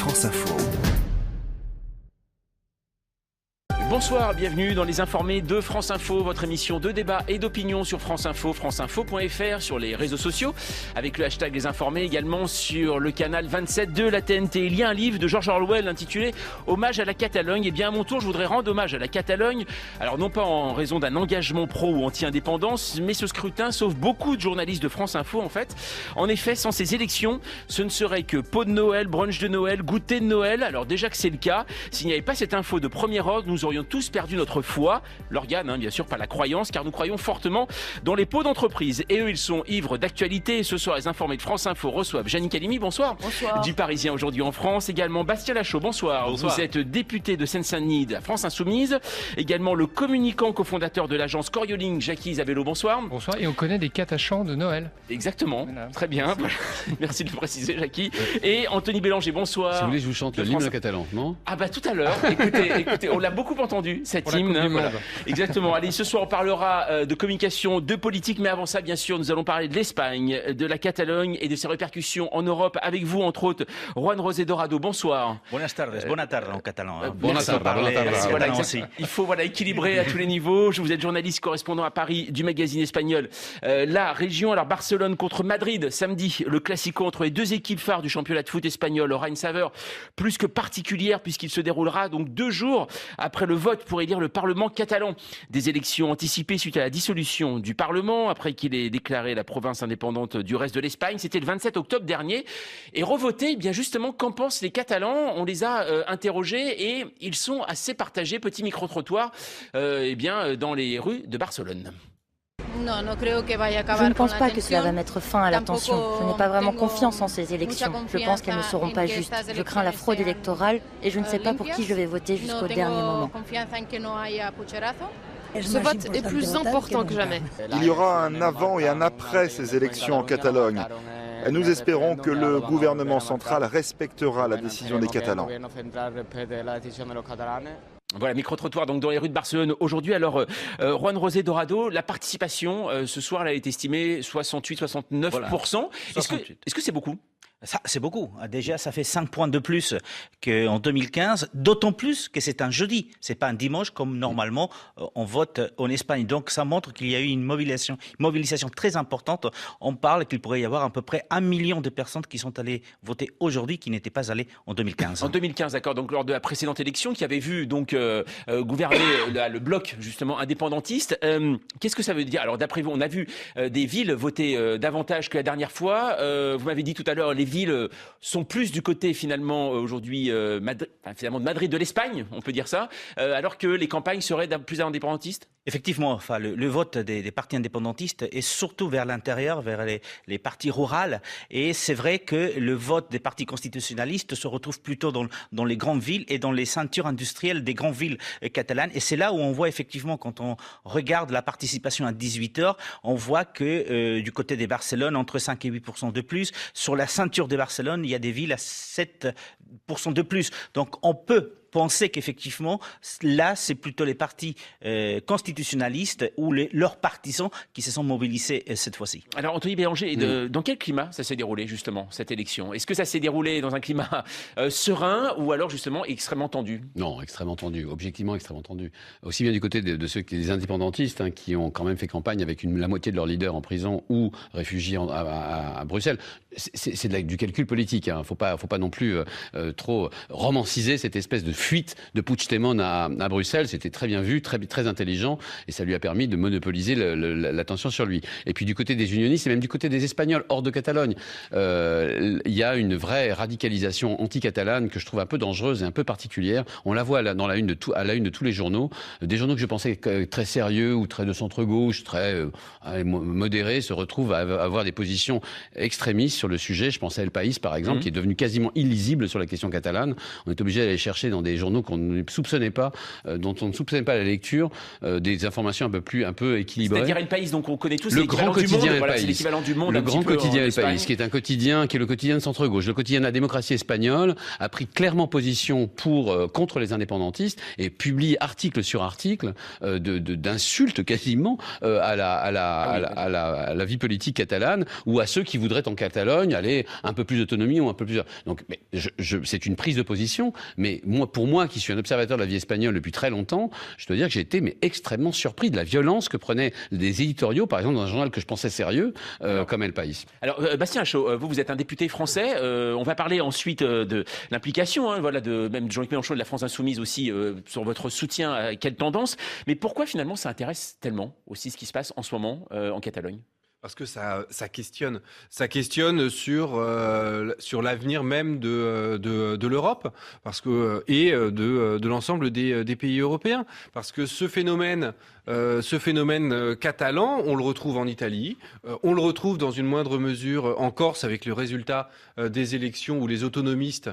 France Info. Bonsoir, bienvenue dans Les Informés de France Info, votre émission de débat et d'opinion sur France Info, franceinfo.fr, sur les réseaux sociaux, avec le hashtag Les Informés, également sur le canal 27 de la TNT. Il y a un livre de George Orwell intitulé « Hommage à la Catalogne ». Et bien à mon tour, je voudrais rendre hommage à la Catalogne, alors non pas en raison d'un engagement pro ou anti-indépendance, mais ce scrutin sauve beaucoup de journalistes de France Info en fait. En effet, sans ces élections, ce ne serait que pot de Noël, brunch de Noël, goûter de Noël. Alors déjà que c'est le cas, s'il n'y avait pas cette info de premier ordre, nous aurions tous perdu notre foi, l'organe, bien sûr, pas la croyance, car nous croyons fortement dans les pots d'entreprise. Et eux, ils sont ivres d'actualité. Et ce soir, les Informés de France Info reçoivent Jannick Halimi, bonsoir. Bonsoir. Du Parisien aujourd'hui en France. Également Bastien Lachaud, bonsoir. Bonsoir. Vous êtes député de Seine-Saint-Denis de la France Insoumise. Également le communicant cofondateur de l'agence Corioling, Jackie Isabello, bonsoir. Bonsoir, et on connaît des catachants de Noël. Exactement, Voilà. très bien. Merci de le préciser, Jackie. Et Anthony Bélanger, bonsoir. Si vous voulez, je vous chante le hymne catalan, non? Ah bah tout à l'heure, écoutez, on l'a beaucoup entendu, cet Pour la hymne. Coupe du Monde. Exactement, allez, ce soir on parlera de communication, de politique, mais avant ça, bien sûr, nous allons parler de l'Espagne, de la Catalogne et de ses répercussions en Europe. Avec vous, entre autres, Juan José Dorado, bonsoir. Buenas tardes, bona tarde en catalan. Buenas tardes, buenas tardes. Voilà, Catalan exact. aussi. Il faut équilibrer à tous les niveaux. Vous êtes journaliste correspondant à Paris du magazine espagnol La Région. Alors Barcelone contre Madrid, samedi, le classico entre les deux équipes phares du championnat de foot espagnol aura une saveur plus que particulière puisqu'il se déroulera donc 2 jours après le vote pour élire le Parlement catalan. Des élections anticipées suite à la dissolution du Parlement après qu'il ait déclaré la province indépendante du reste de l'Espagne. C'était le 27 octobre dernier. Et revoter, bien justement, qu'en pensent les Catalans? On les a interrogés et ils sont assez partagés. Petit micro-trottoir dans les rues de Barcelone. Je ne pense pas que cela va mettre fin à la tension. Je n'ai pas vraiment confiance en ces élections. Je pense qu'elles ne seront pas justes. Je crains la fraude électorale et je ne sais pas pour qui je vais voter jusqu'au dernier moment. Ce vote est plus important que jamais. Il y aura un avant et un après ces élections en Catalogne. Nous espérons que le gouvernement central respectera la décision des Catalans. Voilà, micro-trottoir donc dans les rues de Barcelone aujourd'hui. Alors, Juan José Dorado, la participation, ce soir, elle a été estimée 68-69%. Voilà. Est-ce que c'est beaucoup? Ça, c'est beaucoup. Déjà, ça fait 5 points de plus qu'en 2015, d'autant plus que c'est un jeudi. C'est pas un dimanche comme normalement on vote en Espagne. Donc, ça montre qu'il y a eu une mobilisation très importante. On parle qu'il pourrait y avoir à peu près 1 million de personnes qui sont allées voter aujourd'hui, qui n'étaient pas allées en 2015. En 2015, d'accord. Donc, lors de la précédente élection, qui avait vu donc gouverner le bloc justement indépendantiste. Qu'est-ce que ça veut dire? Alors, d'après vous, on a vu des villes voter davantage que la dernière fois. Vous m'avez dit tout à l'heure, les villes sont plus du côté finalement aujourd'hui de Madrid, de l'Espagne, on peut dire ça, alors que les campagnes seraient plus indépendantistes. Effectivement, enfin, le vote des partis indépendantistes est surtout vers l'intérieur, vers les partis ruraux. Et c'est vrai que le vote des partis constitutionnalistes se retrouve plutôt dans les grandes villes et dans les ceintures industrielles des grandes villes catalanes. Et c'est là où on voit effectivement, quand on regarde la participation à 18h, on voit que du côté des Barcelone, entre 5 et 8% de plus. Sur la ceinture de Barcelone, il y a des villes à 7% de plus. Donc on peut penser qu'effectivement, là, c'est plutôt les partis constitutionnalistes ou leurs partisans qui se sont mobilisés cette fois-ci. Alors, Anthony Bélanger, dans quel climat ça s'est déroulé, justement, cette élection? Est-ce que ça s'est déroulé dans un climat serein ou alors, justement, extrêmement tendu? Non, extrêmement tendu, objectivement extrêmement tendu. Aussi bien du côté de ceux qui des indépendantistes, qui ont quand même fait campagne avec la moitié de leurs leaders en prison ou réfugiés à Bruxelles. C'est du calcul politique. Faut pas non plus trop romanciser cette espèce de fuite de Puigdemont à Bruxelles. C'était très bien vu, très, très intelligent, et ça lui a permis de monopoliser l'attention sur lui. Et puis du côté des unionistes, et même du côté des Espagnols, hors de Catalogne, il y a une vraie radicalisation anti-catalane que je trouve un peu dangereuse et un peu particulière. On la voit à la une de tous les journaux. Des journaux que je pensais très sérieux ou très de centre-gauche, très modérés, se retrouvent à avoir des positions extrémistes sur le sujet. Je pense à El País, par exemple, qui est devenu quasiment illisible sur la question catalane. On est obligé d'aller chercher dans des journaux qu'on ne soupçonnait pas, dont on ne soupçonnait pas la lecture, des informations un peu équilibrées. C'est-à-dire El País, donc on connaît tous le grand quotidien El País. C'est l'équivalent du Monde. Le grand quotidien El País, qui est un quotidien, qui est le quotidien de centre-gauche. Le quotidien de la démocratie espagnole a pris clairement position contre les indépendantistes et publie article sur article d'insultes quasiment à la vie politique catalane ou à ceux qui voudraient en Catalogne Catalogne, allez, un peu plus d'autonomie ou un peu plus... Donc, c'est une prise de position, mais pour moi, qui suis un observateur de la vie espagnole depuis très longtemps, je dois dire que j'ai été extrêmement surpris de la violence que prenaient des éditoriaux, par exemple, dans un journal que je pensais sérieux, comme El País. Alors, Bastien Chaud, vous êtes un député français. On va parler ensuite de l'implication, même de Jean-Luc Mélenchon et de la France Insoumise aussi, sur votre soutien à quelle tendance. Mais pourquoi finalement ça intéresse tellement aussi ce qui se passe en ce moment en Catalogne ? Parce que ça questionne sur l'avenir même de l'Europe, parce que et de l'ensemble des pays européens, parce que ce phénomène catalan, on le retrouve en Italie, on le retrouve dans une moindre mesure en Corse avec le résultat des élections où les autonomistes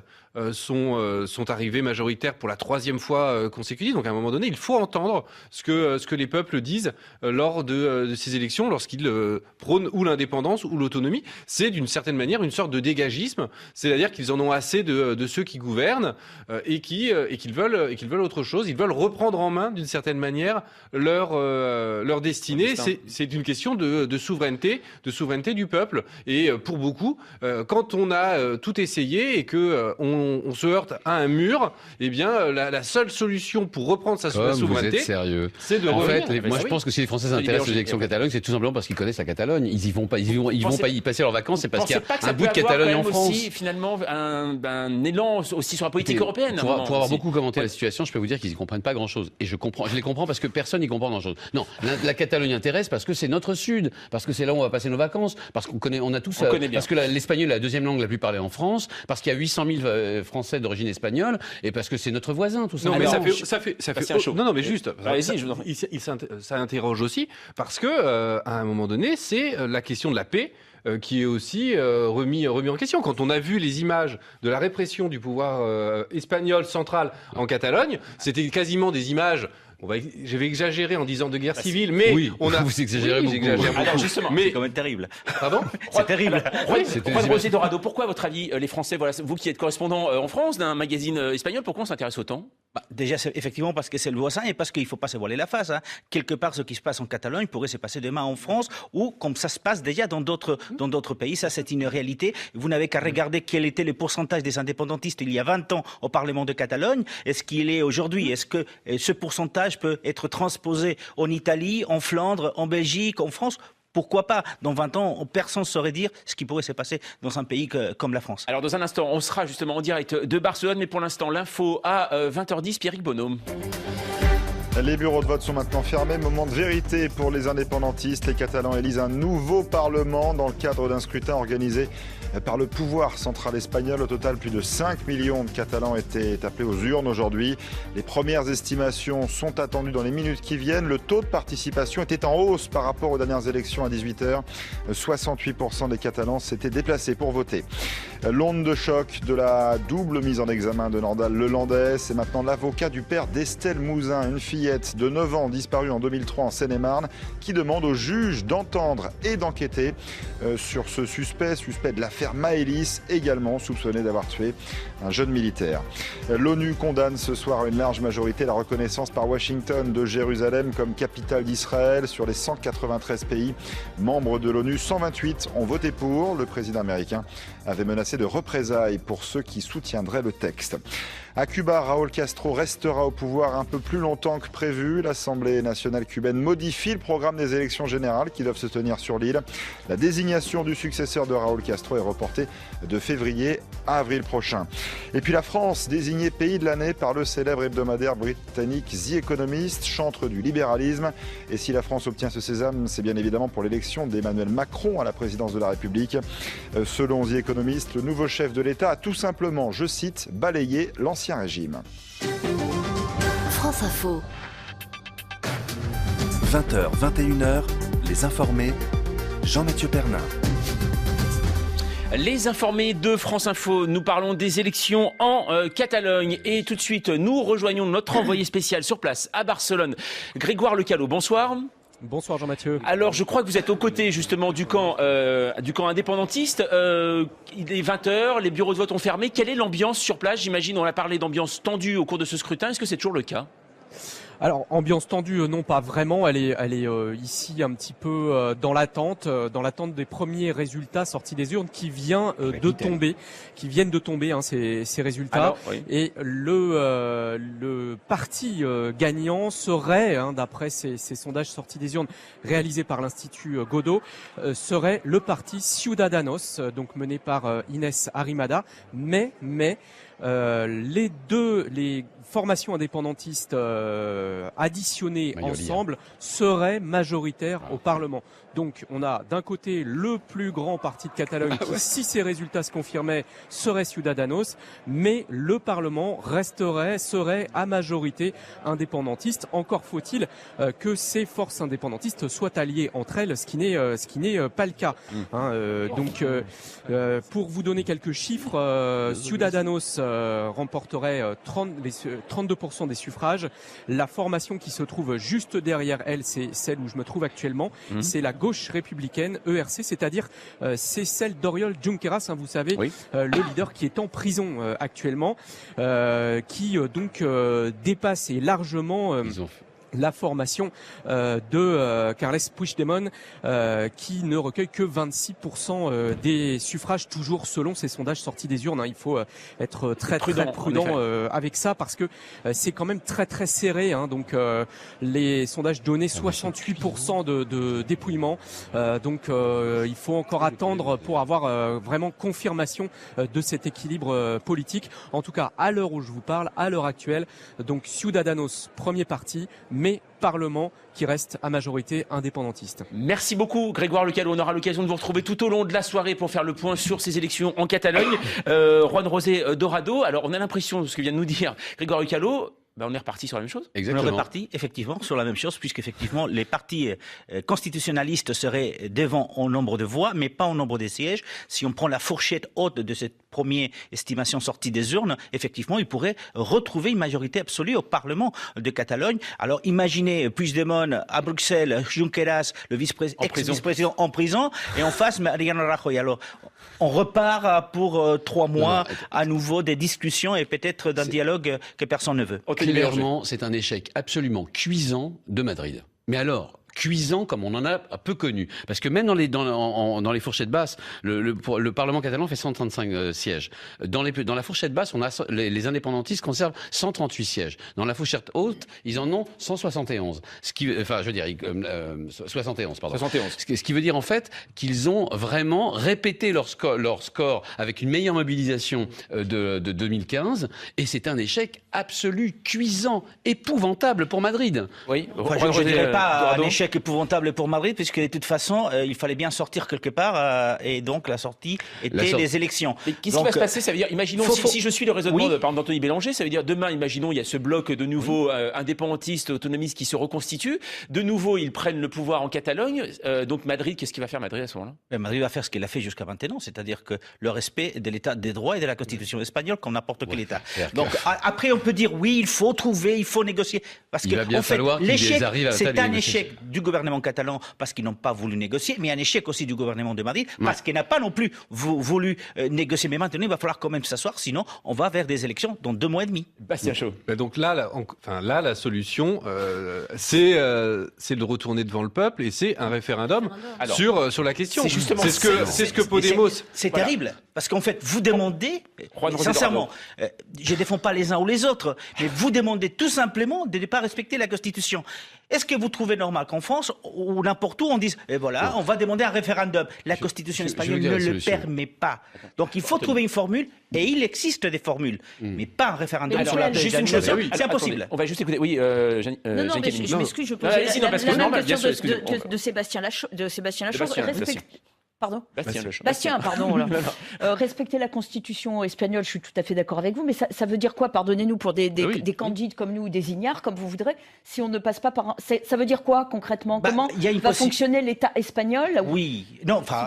sont arrivés majoritaires pour la 3e fois consécutive. Donc à un moment donné, il faut entendre ce que les peuples disent lors de ces élections, lorsqu'ils prônent ou l'indépendance ou l'autonomie. C'est d'une certaine manière une sorte de dégagisme, c'est-à-dire qu'ils en ont assez de ceux qui gouvernent et qu'ils veulent autre chose. Ils veulent reprendre en main d'une certaine manière leur destinée. C'est une question de souveraineté du peuple. Et pour beaucoup, quand on a tout essayé et que on se heurte à un mur, eh bien la seule solution pour reprendre sa souveraineté, vous êtes sérieux. C'est de revenir. Moi, je pense que si les Français s'intéressent aux élections catalogues, c'est tout simplement parce qu'ils connaissent la Catalogne. Ils vont pas y passer leurs vacances, c'est parce qu'il y a un bout de Catalogne en France. Aussi, finalement, un élan aussi sur la politique européenne. Pour avoir beaucoup commenté la situation, je peux vous dire qu'ils y comprennent pas grand-chose. Et je les comprends parce que personne n'y comprend grand-chose. Non, la Catalogne intéresse parce que c'est notre sud, parce que c'est là où on va passer nos vacances, parce qu'on connaît bien. Parce que l'espagnol est la 2e langue la plus parlée en France, parce qu'il y a 800 000 Français d'origine espagnole, et parce que c'est notre voisin, tout ça. Non, mais ça fait chaud. Non, mais juste. Ça interroge aussi parce que à un moment donné, c'est la question de la paix qui est aussi remis en question. Quand on a vu les images de la répression du pouvoir espagnol central en Catalogne, c'était quasiment des images. Je vais exagérer en disant de guerre civile, mais vous exagérez beaucoup. Alors justement, c'est quand même terrible. Pardon ? C'est terrible. Juan José Dorado, pourquoi, à votre avis, les Français, vous qui êtes correspondant en France d'un magazine espagnol, pourquoi on s'intéresse autant ? Déjà, c'est effectivement parce que c'est le voisin et parce qu'il ne faut pas se voiler la face. Quelque part, ce qui se passe en Catalogne pourrait se passer demain en France ou comme ça se passe déjà dans d'autres pays. Ça, c'est une réalité. Vous n'avez qu'à regarder quel était le pourcentage des indépendantistes il y a 20 ans au Parlement de Catalogne. Est-ce qu'il est aujourd'hui ? Est-ce que ce pourcentage peut être transposé en Italie, en Flandre, en Belgique, en France ? Pourquoi pas ? Dans 20 ans, personne ne saurait dire ce qui pourrait se passer dans un pays comme la France. Alors dans un instant, on sera justement en direct de Barcelone, mais pour l'instant, l'info à 20h10, Pierrick Bonhomme. Les bureaux de vote sont maintenant fermés. Moment de vérité pour les indépendantistes. Les Catalans élisent un nouveau Parlement dans le cadre d'un scrutin organisé par le pouvoir central espagnol. Au total, plus de 5 millions de Catalans étaient appelés aux urnes aujourd'hui. Les premières estimations sont attendues dans les minutes qui viennent. Le taux de participation était en hausse par rapport aux dernières élections à 18h. 68% des Catalans s'étaient déplacés pour voter. L'onde de choc de la double mise en examen de Nordal Lelandais. C'est maintenant l'avocat du père d'Estelle Mouzin, une fillette de 9 ans disparue en 2003 en Seine-et-Marne, qui demande au juge d'entendre et d'enquêter sur ce suspect de l'affaire Maëlys, également soupçonné d'avoir tué un jeune militaire. L'ONU condamne ce soir à une large majorité la reconnaissance par Washington de Jérusalem comme capitale d'Israël. Sur les 193 pays membres de l'ONU, 128 ont voté pour. Le président américain avait menacé de représailles pour ceux qui soutiendraient le texte. À Cuba, Raúl Castro restera au pouvoir un peu plus longtemps que prévu. L'Assemblée nationale cubaine modifie le programme des élections générales qui doivent se tenir sur l'île. La désignation du successeur de Raúl Castro est reportée de février à avril prochain. Et puis la France, désignée pays de l'année par le célèbre hebdomadaire britannique The Economist, chantre du libéralisme. Et si la France obtient ce sésame, c'est bien évidemment pour l'élection d'Emmanuel Macron à la présidence de la République. Selon The Economist, le nouveau chef de l'État a tout simplement, je cite, balayé l'ancien régime. France Info. 20h, 21h, les informés, Jean-Mathieu Pernin. Les informés de France Info, nous parlons des élections en Catalogne et tout de suite nous rejoignons notre envoyé spécial sur place à Barcelone, Grégoire Lecalot. Bonsoir. Bonsoir Jean-Mathieu. Alors je crois que vous êtes aux côtés justement du camp indépendantiste. Il est 20h, les bureaux de vote ont fermé. Quelle est l'ambiance sur place ? J'imagine on a parlé d'ambiance tendue au cours de ce scrutin. Est-ce que c'est toujours le cas ? Alors, ambiance tendue, non pas vraiment. Elle est ici un petit peu dans l'attente des premiers résultats sortis des urnes qui viennent de tomber, ces résultats. Alors, oui. Et le parti gagnant serait, d'après ces sondages sortis des urnes réalisés par l'Institut Godot, serait le parti Ciudadanos, donc mené par Inés Arrimadas. Mais les formations indépendantistes additionnées ensemble seraient majoritaires au Parlement. Donc on a d'un côté le plus grand parti de Catalogne qui, si ces résultats se confirmaient, serait Ciudadanos, mais le Parlement serait à majorité indépendantiste. Encore faut-il que ces forces indépendantistes soient alliées entre elles, ce qui n'est pas le cas. Pour vous donner quelques chiffres, Ciudadanos remporterait 32% des suffrages. La formation qui se trouve juste derrière elle, c'est celle où je me trouve actuellement, c'est la gauche républicaine, ERC, c'est-à-dire c'est celle d'Oriol Junqueras, vous savez, le leader qui est en prison actuellement, qui dépasse et largement la formation de Carles Puigdemont, qui ne recueille que 26% des suffrages, toujours selon ces sondages sortis des urnes. Il faut être très prudent avec ça, parce que c'est quand même très très serré. Donc les sondages donnaient 68% de dépouillement. Il faut encore attendre pour avoir vraiment confirmation de cet équilibre politique. En tout cas, à l'heure où je vous parle, à l'heure actuelle, donc Ciudadanos, premier parti, mais Parlement qui reste à majorité indépendantiste. Merci beaucoup Grégoire Lecalot. On aura l'occasion de vous retrouver tout au long de la soirée pour faire le point sur ces élections en Catalogne. Juan José Dorado, alors on a l'impression, de ce que vient de nous dire Grégoire Lecalot, on est reparti sur la même chose. Exactement. On est reparti effectivement sur la même chose, puisqu'effectivement les partis constitutionnalistes seraient devant en nombre de voix, mais pas en nombre de sièges. Si on prend la fourchette haute de cette première estimation sortie des urnes, effectivement, ils pourraient retrouver une majorité absolue au Parlement de Catalogne. Alors imaginez Puigdemont à Bruxelles, Junqueras, le ex-vice-président en prison, et en face Mariano Rajoy. Alors on repart pour 3 mois à nouveau des discussions et peut-être d'un dialogue que personne ne veut. Clairement, c'est un échec absolument cuisant de Madrid. Mais alors, cuisant comme on en a peu connu. Parce que même dans les fourchettes basses, le Parlement catalan fait 135 sièges. Dans la fourchette basse, les indépendantistes conservent 138 sièges. Dans la fourchette haute, ils en ont 171. 71, pardon. 71. Ce qui veut dire en fait qu'ils ont vraiment répété leur score avec une meilleure mobilisation de 2015. Et c'est un échec absolu, cuisant, épouvantable pour Madrid. Oui, je ne dirais pas un échec épouvantable pour Madrid, puisque de toute façon, il fallait bien sortir quelque part, et donc la sortie était les élections. Et qu'est-ce qui va se passer? Ça veut dire, imaginons, si je suis le raisonnement d'Anthony Bélanger, ça veut dire demain, imaginons, il y a ce bloc de nouveaux indépendantistes, autonomistes qui se reconstituent. De nouveau, ils prennent le pouvoir en Catalogne. Donc Madrid, qu'est-ce qu'il va faire Madrid à ce moment-là? Madrid va faire ce qu'il a fait jusqu'à maintenant, c'est-à-dire que le respect de l'état des droits et de la Constitution espagnole, comme n'importe quel État. Donc après, on peut dire oui, il faut négocier, parce que en fait, l'échec, c'est un échec du gouvernement catalan parce qu'ils n'ont pas voulu négocier, mais un échec aussi du gouvernement de Madrid parce qu'il n'a pas non plus voulu négocier. Mais maintenant, il va falloir quand même s'asseoir, sinon on va vers des élections dans 2 mois et demi. Bastien Chaud. Donc là, la solution, c'est de retourner devant le peuple et c'est un référendum sur la question. C'est justement c'est ce que Podemos. C'est terrible parce qu'en fait, vous demandez, sincèrement, je ne défends pas les uns ou les autres, mais vous demandez tout simplement de ne pas respecter la Constitution. Est-ce que vous trouvez normal qu'en France ou n'importe où on dise on va demander un référendum? La Constitution espagnole ne le permet pas. Donc il faut trouver une formule, et il existe des formules, mais pas un référendum sur la Constitution. C'est impossible. On va juste écouter. Oui, non, mais je m'excuse, je pose la même question de Sébastien Lachaud. Bastien, pardon. Respecter la Constitution espagnole, je suis tout à fait d'accord avec vous, mais ça veut dire quoi? Pardonnez-nous pour des candides comme nous ou des ignares, comme vous voudrez, si on ne passe pas par ça veut dire quoi concrètement? Comment va fonctionner l'État espagnol?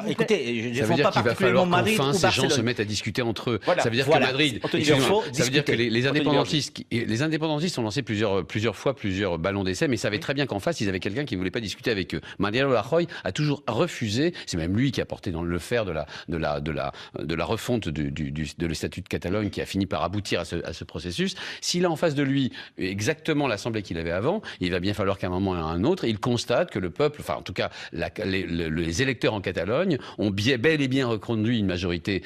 Écoutez, je ne défends pas particulièrement Madrid ou Barcelone. Ces gens se mettent à discuter entre eux. Ça veut dire que Madrid, ça veut dire que les indépendantistes ont lancé plusieurs fois plusieurs ballons d'essai, mais savaient très bien qu'en face, ils avaient quelqu'un qui ne voulait pas discuter avec eux. Mariano Rajoy a toujours refusé, c'est même lui qui qui a porté dans le fer de la refonte de statut de Catalogne, qui a fini par aboutir à ce processus. S'il a en face de lui exactement l'Assemblée qu'il avait avant, il va bien falloir qu'à un moment ou à un autre, il constate que le peuple, enfin en tout cas les électeurs en Catalogne ont bel et bien reconduit une majorité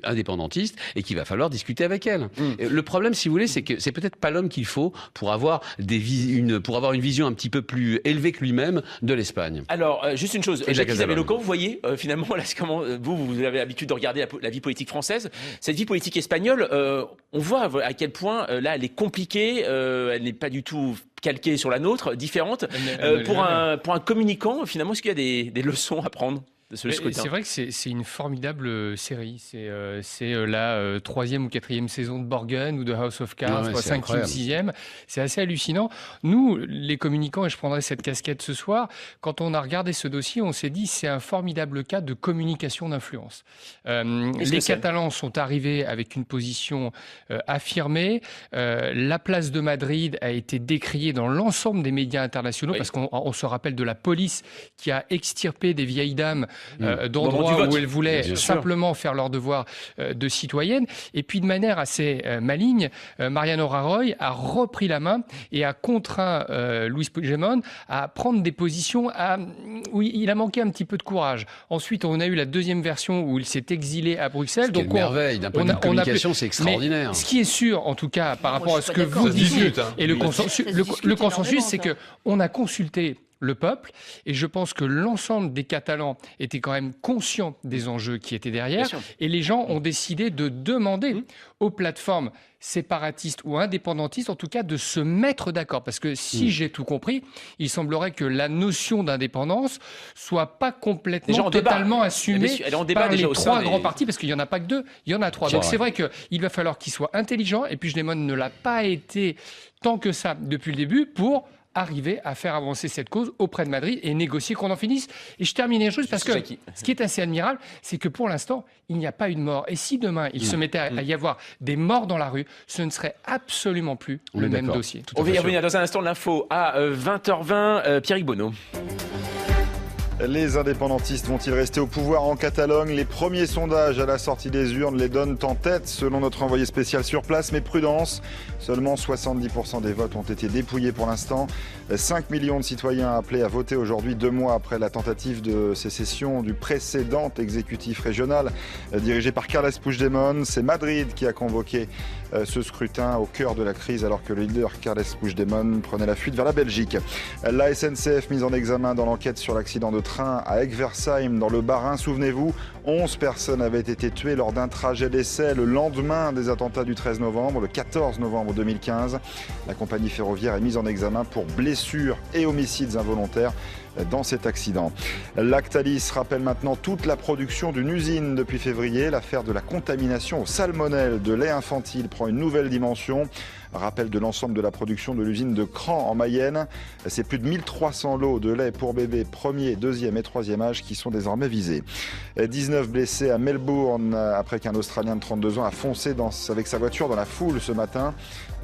indépendantiste et qu'il va falloir discuter avec elle. Le problème, si vous voulez, c'est que c'est peut-être pas l'homme qu'il faut pour avoir une vision un petit peu plus élevée que lui-même de l'Espagne. Alors, juste une chose, Jacques-Isabelle Aucan, vous voyez, finalement, là, comment vous avez l'habitude de regarder la vie politique française. Cette vie politique espagnole, on voit à quel point, là, elle est compliquée, elle n'est pas du tout calquée sur la nôtre, différente. Pour un communicant, finalement, est-ce qu'il y a des leçons à prendre ? C'est vrai que c'est une formidable série. C'est la 3e ou 4e saison de Borgen ou de House of Cards, 5e ou 6e. C'est assez hallucinant. Nous, les communicants, et je prendrai cette casquette ce soir, quand on a regardé ce dossier, on s'est dit c'est un formidable cas de communication d'influence. Les Catalans sont arrivés avec une position affirmée. La place de Madrid a été décriée dans l'ensemble des médias internationaux parce qu'on se rappelle de la police qui a extirpé des vieilles dames d'endroits où elles voulaient simplement faire leur devoir de citoyenne. Et puis de manière assez maligne, Mariano Rajoy a repris la main et a contraint Luis Puigdemont à prendre des positions où il a manqué un petit peu de courage. Ensuite, on a eu la deuxième version où il s'est exilé à Bruxelles. Donc merveille, d'un point de vue communication, c'est extraordinaire. Mais ce qui est sûr, en tout cas, par rapport à ce que vous disiez, et le consensus, c'est qu'on a consulté le peuple, et je pense que l'ensemble des Catalans étaient quand même conscients des enjeux qui étaient derrière, et les gens ont décidé de demander aux plateformes séparatistes ou indépendantistes, en tout cas, de se mettre d'accord. Parce que si j'ai tout compris, il semblerait que la notion d'indépendance soit pas complètement, totalement assumée par les trois grands partis, parce qu'il n'y en a pas que deux, il y en a trois. Donc c'est vrai qu'il va falloir qu'ils soient intelligents, et Puigdemont ne l'a pas été tant que ça depuis le début pour arriver à faire avancer cette cause auprès de Madrid et négocier qu'on en finisse. Et je termine juste parce que ce qui est assez admirable, c'est que pour l'instant, il n'y a pas eu de mort. Et si demain, il se mettait à y avoir des morts dans la rue, ce ne serait absolument plus le même dossier. On va y revenir dans un instant de l'info à 20h20. Pierrick Bonneau. Les indépendantistes vont-ils rester au pouvoir en Catalogne ? Les premiers sondages à la sortie des urnes les donnent en tête, selon notre envoyé spécial sur place. Mais prudence, seulement 70% des votes ont été dépouillés pour l'instant. 5 millions de citoyens appelés à voter aujourd'hui, 2 mois après la tentative de sécession du précédent exécutif régional dirigé par Carles Puigdemont. C'est Madrid qui a convoqué ce scrutin au cœur de la crise, alors que le leader Carles Puigdemont prenait la fuite vers la Belgique. La SNCF mise en examen dans l'enquête sur l'accident de train à Egversheim dans le Bas-Rhin. Souvenez-vous, 11 personnes avaient été tuées lors d'un trajet d'essai le lendemain des attentats du 13 novembre, le 14 novembre 2015. La compagnie ferroviaire est mise en examen pour blessures et homicides involontaires dans cet accident. Lactalis rappelle maintenant toute la production d'une usine depuis février. L'affaire de la contamination au salmonelle de lait infantile prend une nouvelle dimension. Rappel de l'ensemble de la production de l'usine de Cran en Mayenne. C'est plus de 1300 lots de lait pour bébés premier, deuxième et troisième âge qui sont désormais visés. 19 blessés à Melbourne après qu'un Australien de 32 ans a foncé avec sa voiture dans la foule ce matin.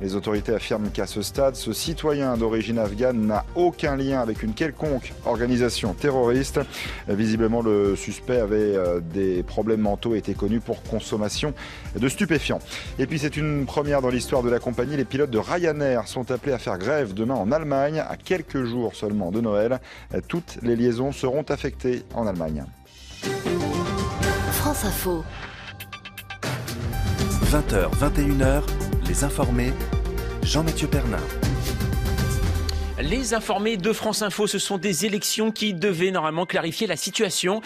Les autorités affirment qu'à ce stade, ce citoyen d'origine afghane n'a aucun lien avec une quelconque organisation terroriste. Visiblement, le suspect avait des problèmes mentaux et était connu pour consommation de stupéfiants. Et puis, c'est une première dans l'histoire de la compagnie. Les pilotes de Ryanair sont appelés à faire grève demain en Allemagne, à quelques jours seulement de Noël. Toutes les liaisons seront affectées en Allemagne. France Info. 20h, 21h, les informés, Jean-Mathieu Pernin. Les informés de France Info, ce sont des élections qui devaient normalement clarifier la situation.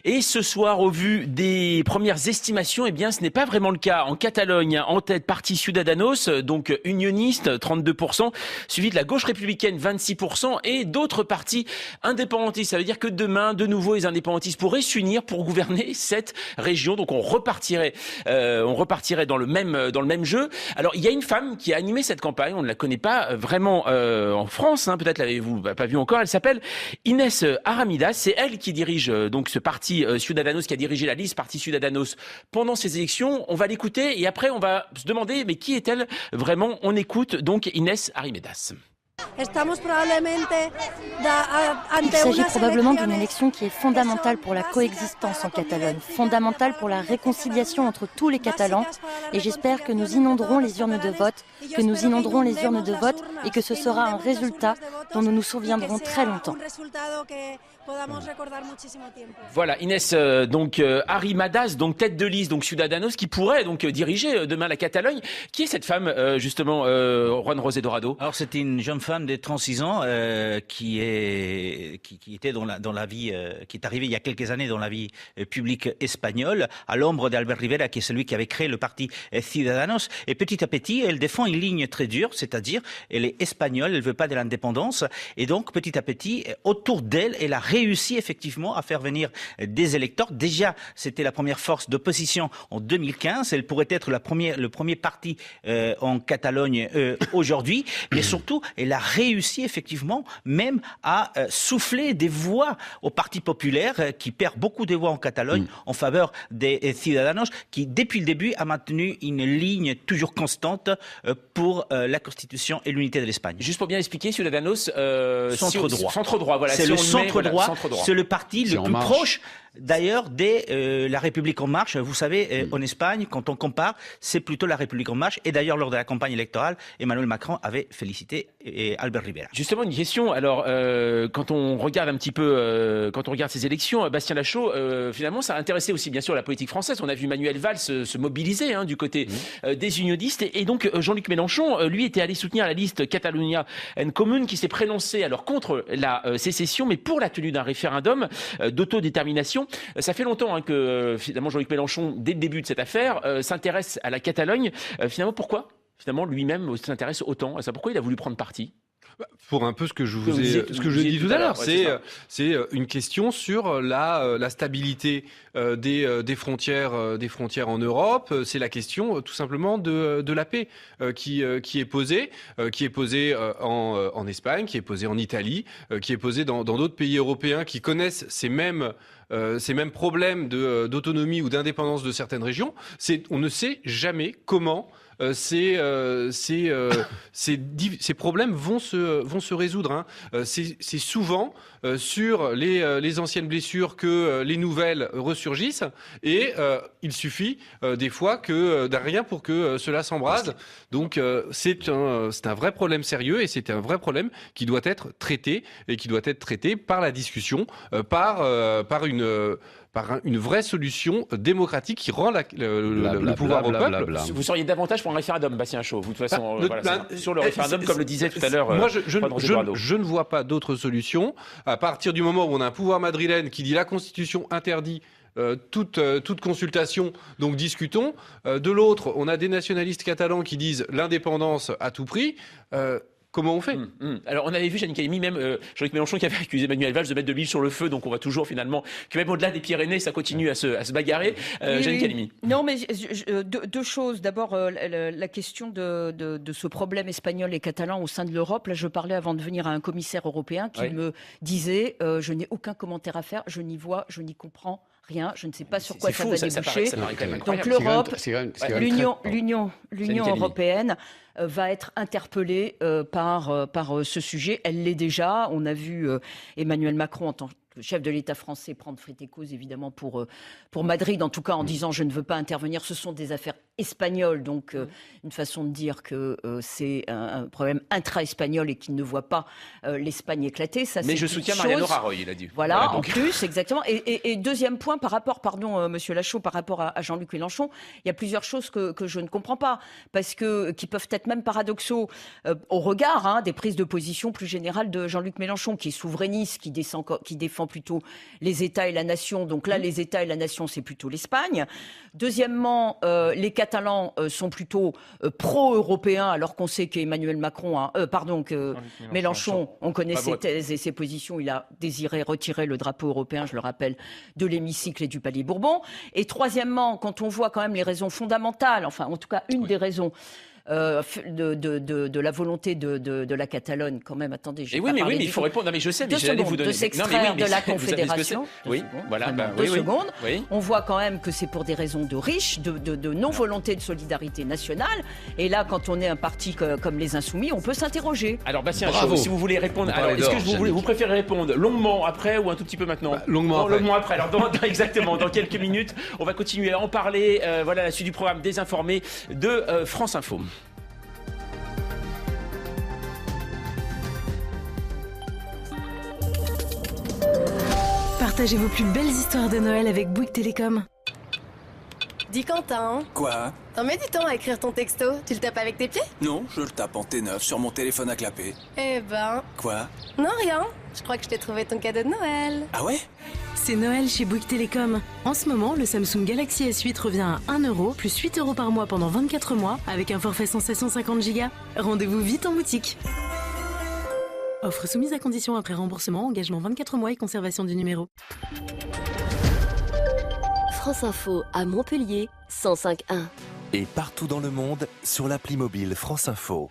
Et ce soir, au vu des premières estimations, eh bien, ce n'est pas vraiment le cas. En Catalogne, en tête, parti Ciudadanos, donc unioniste, 32%, suivi de la gauche républicaine, 26%, et d'autres partis indépendantistes. Ça veut dire que demain, de nouveau, les indépendantistes pourraient s'unir pour gouverner cette région. Donc, on repartirait dans le même jeu. Alors, il y a une femme qui a animé cette campagne. On ne la connaît pas vraiment en France. Peut-être l'avez-vous pas vu encore. Elle s'appelle Inés Aramidas. C'est elle qui dirige donc ce parti Ciudadanos, qui a dirigé la liste parti Ciudadanos pendant ces élections. On va l'écouter et après on va se demander mais qui est-elle vraiment. On écoute donc Inés Aramidas. Il s'agit probablement d'une élection qui est fondamentale pour la coexistence en Catalogne, fondamentale pour la réconciliation entre tous les Catalans. Et j'espère que nous inonderons les urnes de vote, et que ce sera un résultat dont nous nous souviendrons très longtemps. Voilà, Inès, donc Arrimadas, donc tête de liste, donc Ciudadanos, qui pourrait donc diriger demain la Catalogne. Qui est cette femme, justement, Juan José Dorado? Alors, c'est une jeune femme de 36 ans qui était dans la vie, qui est arrivée il y a quelques années dans la vie publique espagnole, à l'ombre d'Albert Rivera, qui est celui qui avait créé le parti Ciudadanos. Et petit à petit, elle défend une ligne très dure, c'est-à-dire, elle est espagnole, elle veut pas de l'indépendance. Et donc, petit à petit, autour d'elle, elle a réussi effectivement à faire venir des électeurs. Déjà, c'était la première force d'opposition en 2015. Elle pourrait être le premier parti en Catalogne aujourd'hui. Mais surtout, elle a réussi effectivement même à souffler des voix au Parti populaire qui perd beaucoup de voix en Catalogne en faveur des Ciudadanos, qui depuis le début a maintenu une ligne toujours constante pour la Constitution et l'unité de l'Espagne. Juste pour bien expliquer, Ciudadanos, centre-droit. Centre-droit, voilà. C'est le centre-droit. C'est le parti le plus proche, d'ailleurs, de la République en marche. Vous savez, en Espagne, quand on compare, c'est plutôt la République en marche. Et d'ailleurs, lors de la campagne électorale, Emmanuel Macron avait félicité Albert Rivera. Justement, une question. Alors, quand on regarde un petit peu, quand on regarde ces élections, Bastien Lachaud, finalement, ça a intéressé aussi, bien sûr, la politique française. On a vu Manuel Valls se mobiliser du côté des unionistes. Et donc, Jean-Luc Mélenchon, lui, était allé soutenir la liste Catalunya en Común, qui s'est prononcée alors contre la sécession, mais pour la tenue d'un référendum d'autodétermination. Ça fait longtemps que finalement Jean-Luc Mélenchon, dès le début de cette affaire, s'intéresse à la Catalogne. Finalement, pourquoi finalement lui-même s'intéresse autant à ça? Pourquoi il a voulu prendre parti? Pour un peu ce que je vous ai dit tout à l'heure, c'est une question sur la stabilité des frontières en Europe. C'est la question tout simplement de la paix qui est posée en Espagne, qui est posée en Italie, qui est posée dans d'autres pays européens qui connaissent ces mêmes problèmes d'autonomie ou d'indépendance de certaines régions. On ne sait jamais comment ces problèmes vont se résoudre. C'est souvent sur les anciennes blessures que les nouvelles ressurgissent, et il suffit des fois d'un rien pour que cela s'embrase. Donc c'est un vrai problème sérieux, et c'est un vrai problème qui doit être traité, et qui doit être traité par la discussion, par une vraie solution démocratique qui rend le pouvoir au peuple. Vous seriez davantage pour un référendum, Bastien Lachaud, vous, de toute façon, sur le référendum, comme le disait tout à l'heure. Moi, je ne vois pas d'autre solution. À partir du moment où on a un pouvoir madrilène qui dit la Constitution interdit toute consultation, donc discutons. De l'autre, on a des nationalistes catalans qui disent l'indépendance à tout prix. Comment on fait? Alors, on avait vu, Jeanine Calimi, même Jean-Luc Mélenchon qui avait accusé Manuel Valls de mettre de l'huile sur le feu. Donc, on voit toujours finalement que même au-delà des Pyrénées, ça continue à se bagarrer. Jeanine Calimi. Non, mais deux choses. D'abord, la question de ce problème espagnol et catalan au sein de l'Europe. Là, je parlais avant de venir à un commissaire européen qui me disait je n'ai aucun commentaire à faire, je n'y comprends rien, je ne sais pas sur quoi ça va déboucher. Donc l'Europe, l'Union européenne va être interpellée par ce sujet. Elle l'est déjà. On a vu Emmanuel Macron en tant que chef de l'État français prendre fait et cause évidemment pour Madrid, en tout cas en disant je ne veux pas intervenir, ce sont des affaires espagnoles, donc une façon de dire que c'est un problème intra-espagnol et qu'il ne voit pas l'Espagne éclater. Ça, mais je soutiens Mariano Rajoy, il a dit. Voilà, en plus, exactement. Et deuxième point, par rapport, Monsieur Lachaud, par rapport à Jean-Luc Mélenchon, il y a plusieurs choses que je ne comprends pas, parce qui peuvent être même paradoxaux au regard des prises de position plus générales de Jean-Luc Mélenchon, qui est souverainiste, qui défend plutôt les États et la nation. Donc là, les États et la nation, c'est plutôt l'Espagne. Deuxièmement, les Catalans sont plutôt pro-européens, alors qu'on sait qu'Emmanuel Macron, que Mélenchon, on connaît ses thèses et ses positions. Il a désiré retirer le drapeau européen, je le rappelle, de l'hémicycle et du Palais Bourbon. Et troisièmement, quand on voit quand même les raisons fondamentales, enfin, en tout cas, une des raisons de la volonté de la Catalogne, quand même. Attendez, je vais pas parler mais il faut répondre. Non, mais je sais, mais j'allais vous donner. De s'extraire de la Confédération. Oui, voilà. Deux secondes. Oui. On voit quand même que c'est pour des raisons de riches, de non-volonté de solidarité nationale. Et là, quand on est un parti comme les Insoumis, on peut s'interroger. Alors, Bastien Chaud, si vous voulez répondre, alors est-ce que vous préférez répondre longuement après ou un tout petit peu maintenant? Longuement après. Alors, exactement, dans quelques minutes, on va continuer à en parler. Voilà la suite du programme des informés de France Info. Partagez vos plus belles histoires de Noël avec Bouygues Télécom. Dis Quentin. Quoi? T'en mets du temps à écrire ton texto. Tu le tapes avec tes pieds? Non, je le tape en T9 sur mon téléphone à clapper. Eh ben... Quoi? Non, rien. Je crois que je t'ai trouvé ton cadeau de Noël. Ah ouais? C'est Noël chez Bouygues Télécom. En ce moment, le Samsung Galaxy S8 revient à 1 € plus 8 € par mois pendant 24 mois avec un forfait sans 750 Go. Rendez-vous vite en boutique. Offre soumise à condition après remboursement, engagement 24 mois et conservation du numéro. France Info à Montpellier, 105.1. Et partout dans le monde, sur l'appli mobile France Info.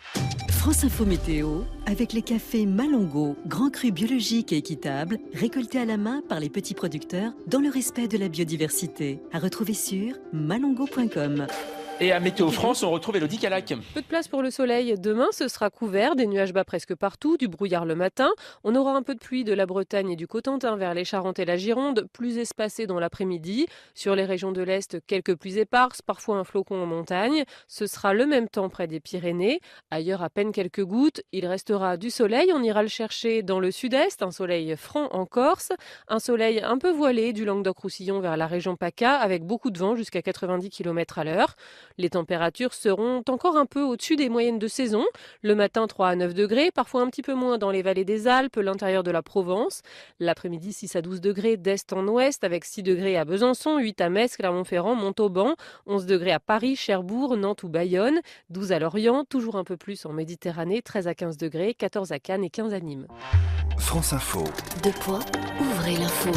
France Info Météo, avec les cafés Malongo, grand cru biologique et équitable, récoltés à la main par les petits producteurs dans le respect de la biodiversité. À retrouver sur malongo.com. Et à Météo France, on retrouve Élodie Calac. Peu de place pour le soleil. Demain, ce sera couvert, des nuages bas presque partout, du brouillard le matin. On aura un peu de pluie de la Bretagne et du Cotentin vers les Charentes et la Gironde, plus espacée dans l'après-midi. Sur les régions de l'Est, quelques pluies éparses, parfois un flocon en montagne. Ce sera le même temps près des Pyrénées. Ailleurs, à peine quelques gouttes. Il restera du soleil. On ira le chercher dans le sud-est, un soleil franc en Corse. Un soleil un peu voilé du Languedoc-Roussillon vers la région PACA, avec beaucoup de vent jusqu'à 90 km/h. Les températures seront encore un peu au-dessus des moyennes de saison. Le matin, 3 à 9 degrés, parfois un petit peu moins dans les vallées des Alpes, l'intérieur de la Provence. L'après-midi, 6 à 12 degrés d'est en ouest, avec 6 degrés à Besançon, 8 à Metz, Clermont-Ferrand, Montauban, 11 degrés à Paris, Cherbourg, Nantes ou Bayonne, 12 à Lorient, toujours un peu plus en Méditerranée, 13 à 15 degrés, 14 à Cannes et 15 à Nîmes. France Info. Ouvrez l'info.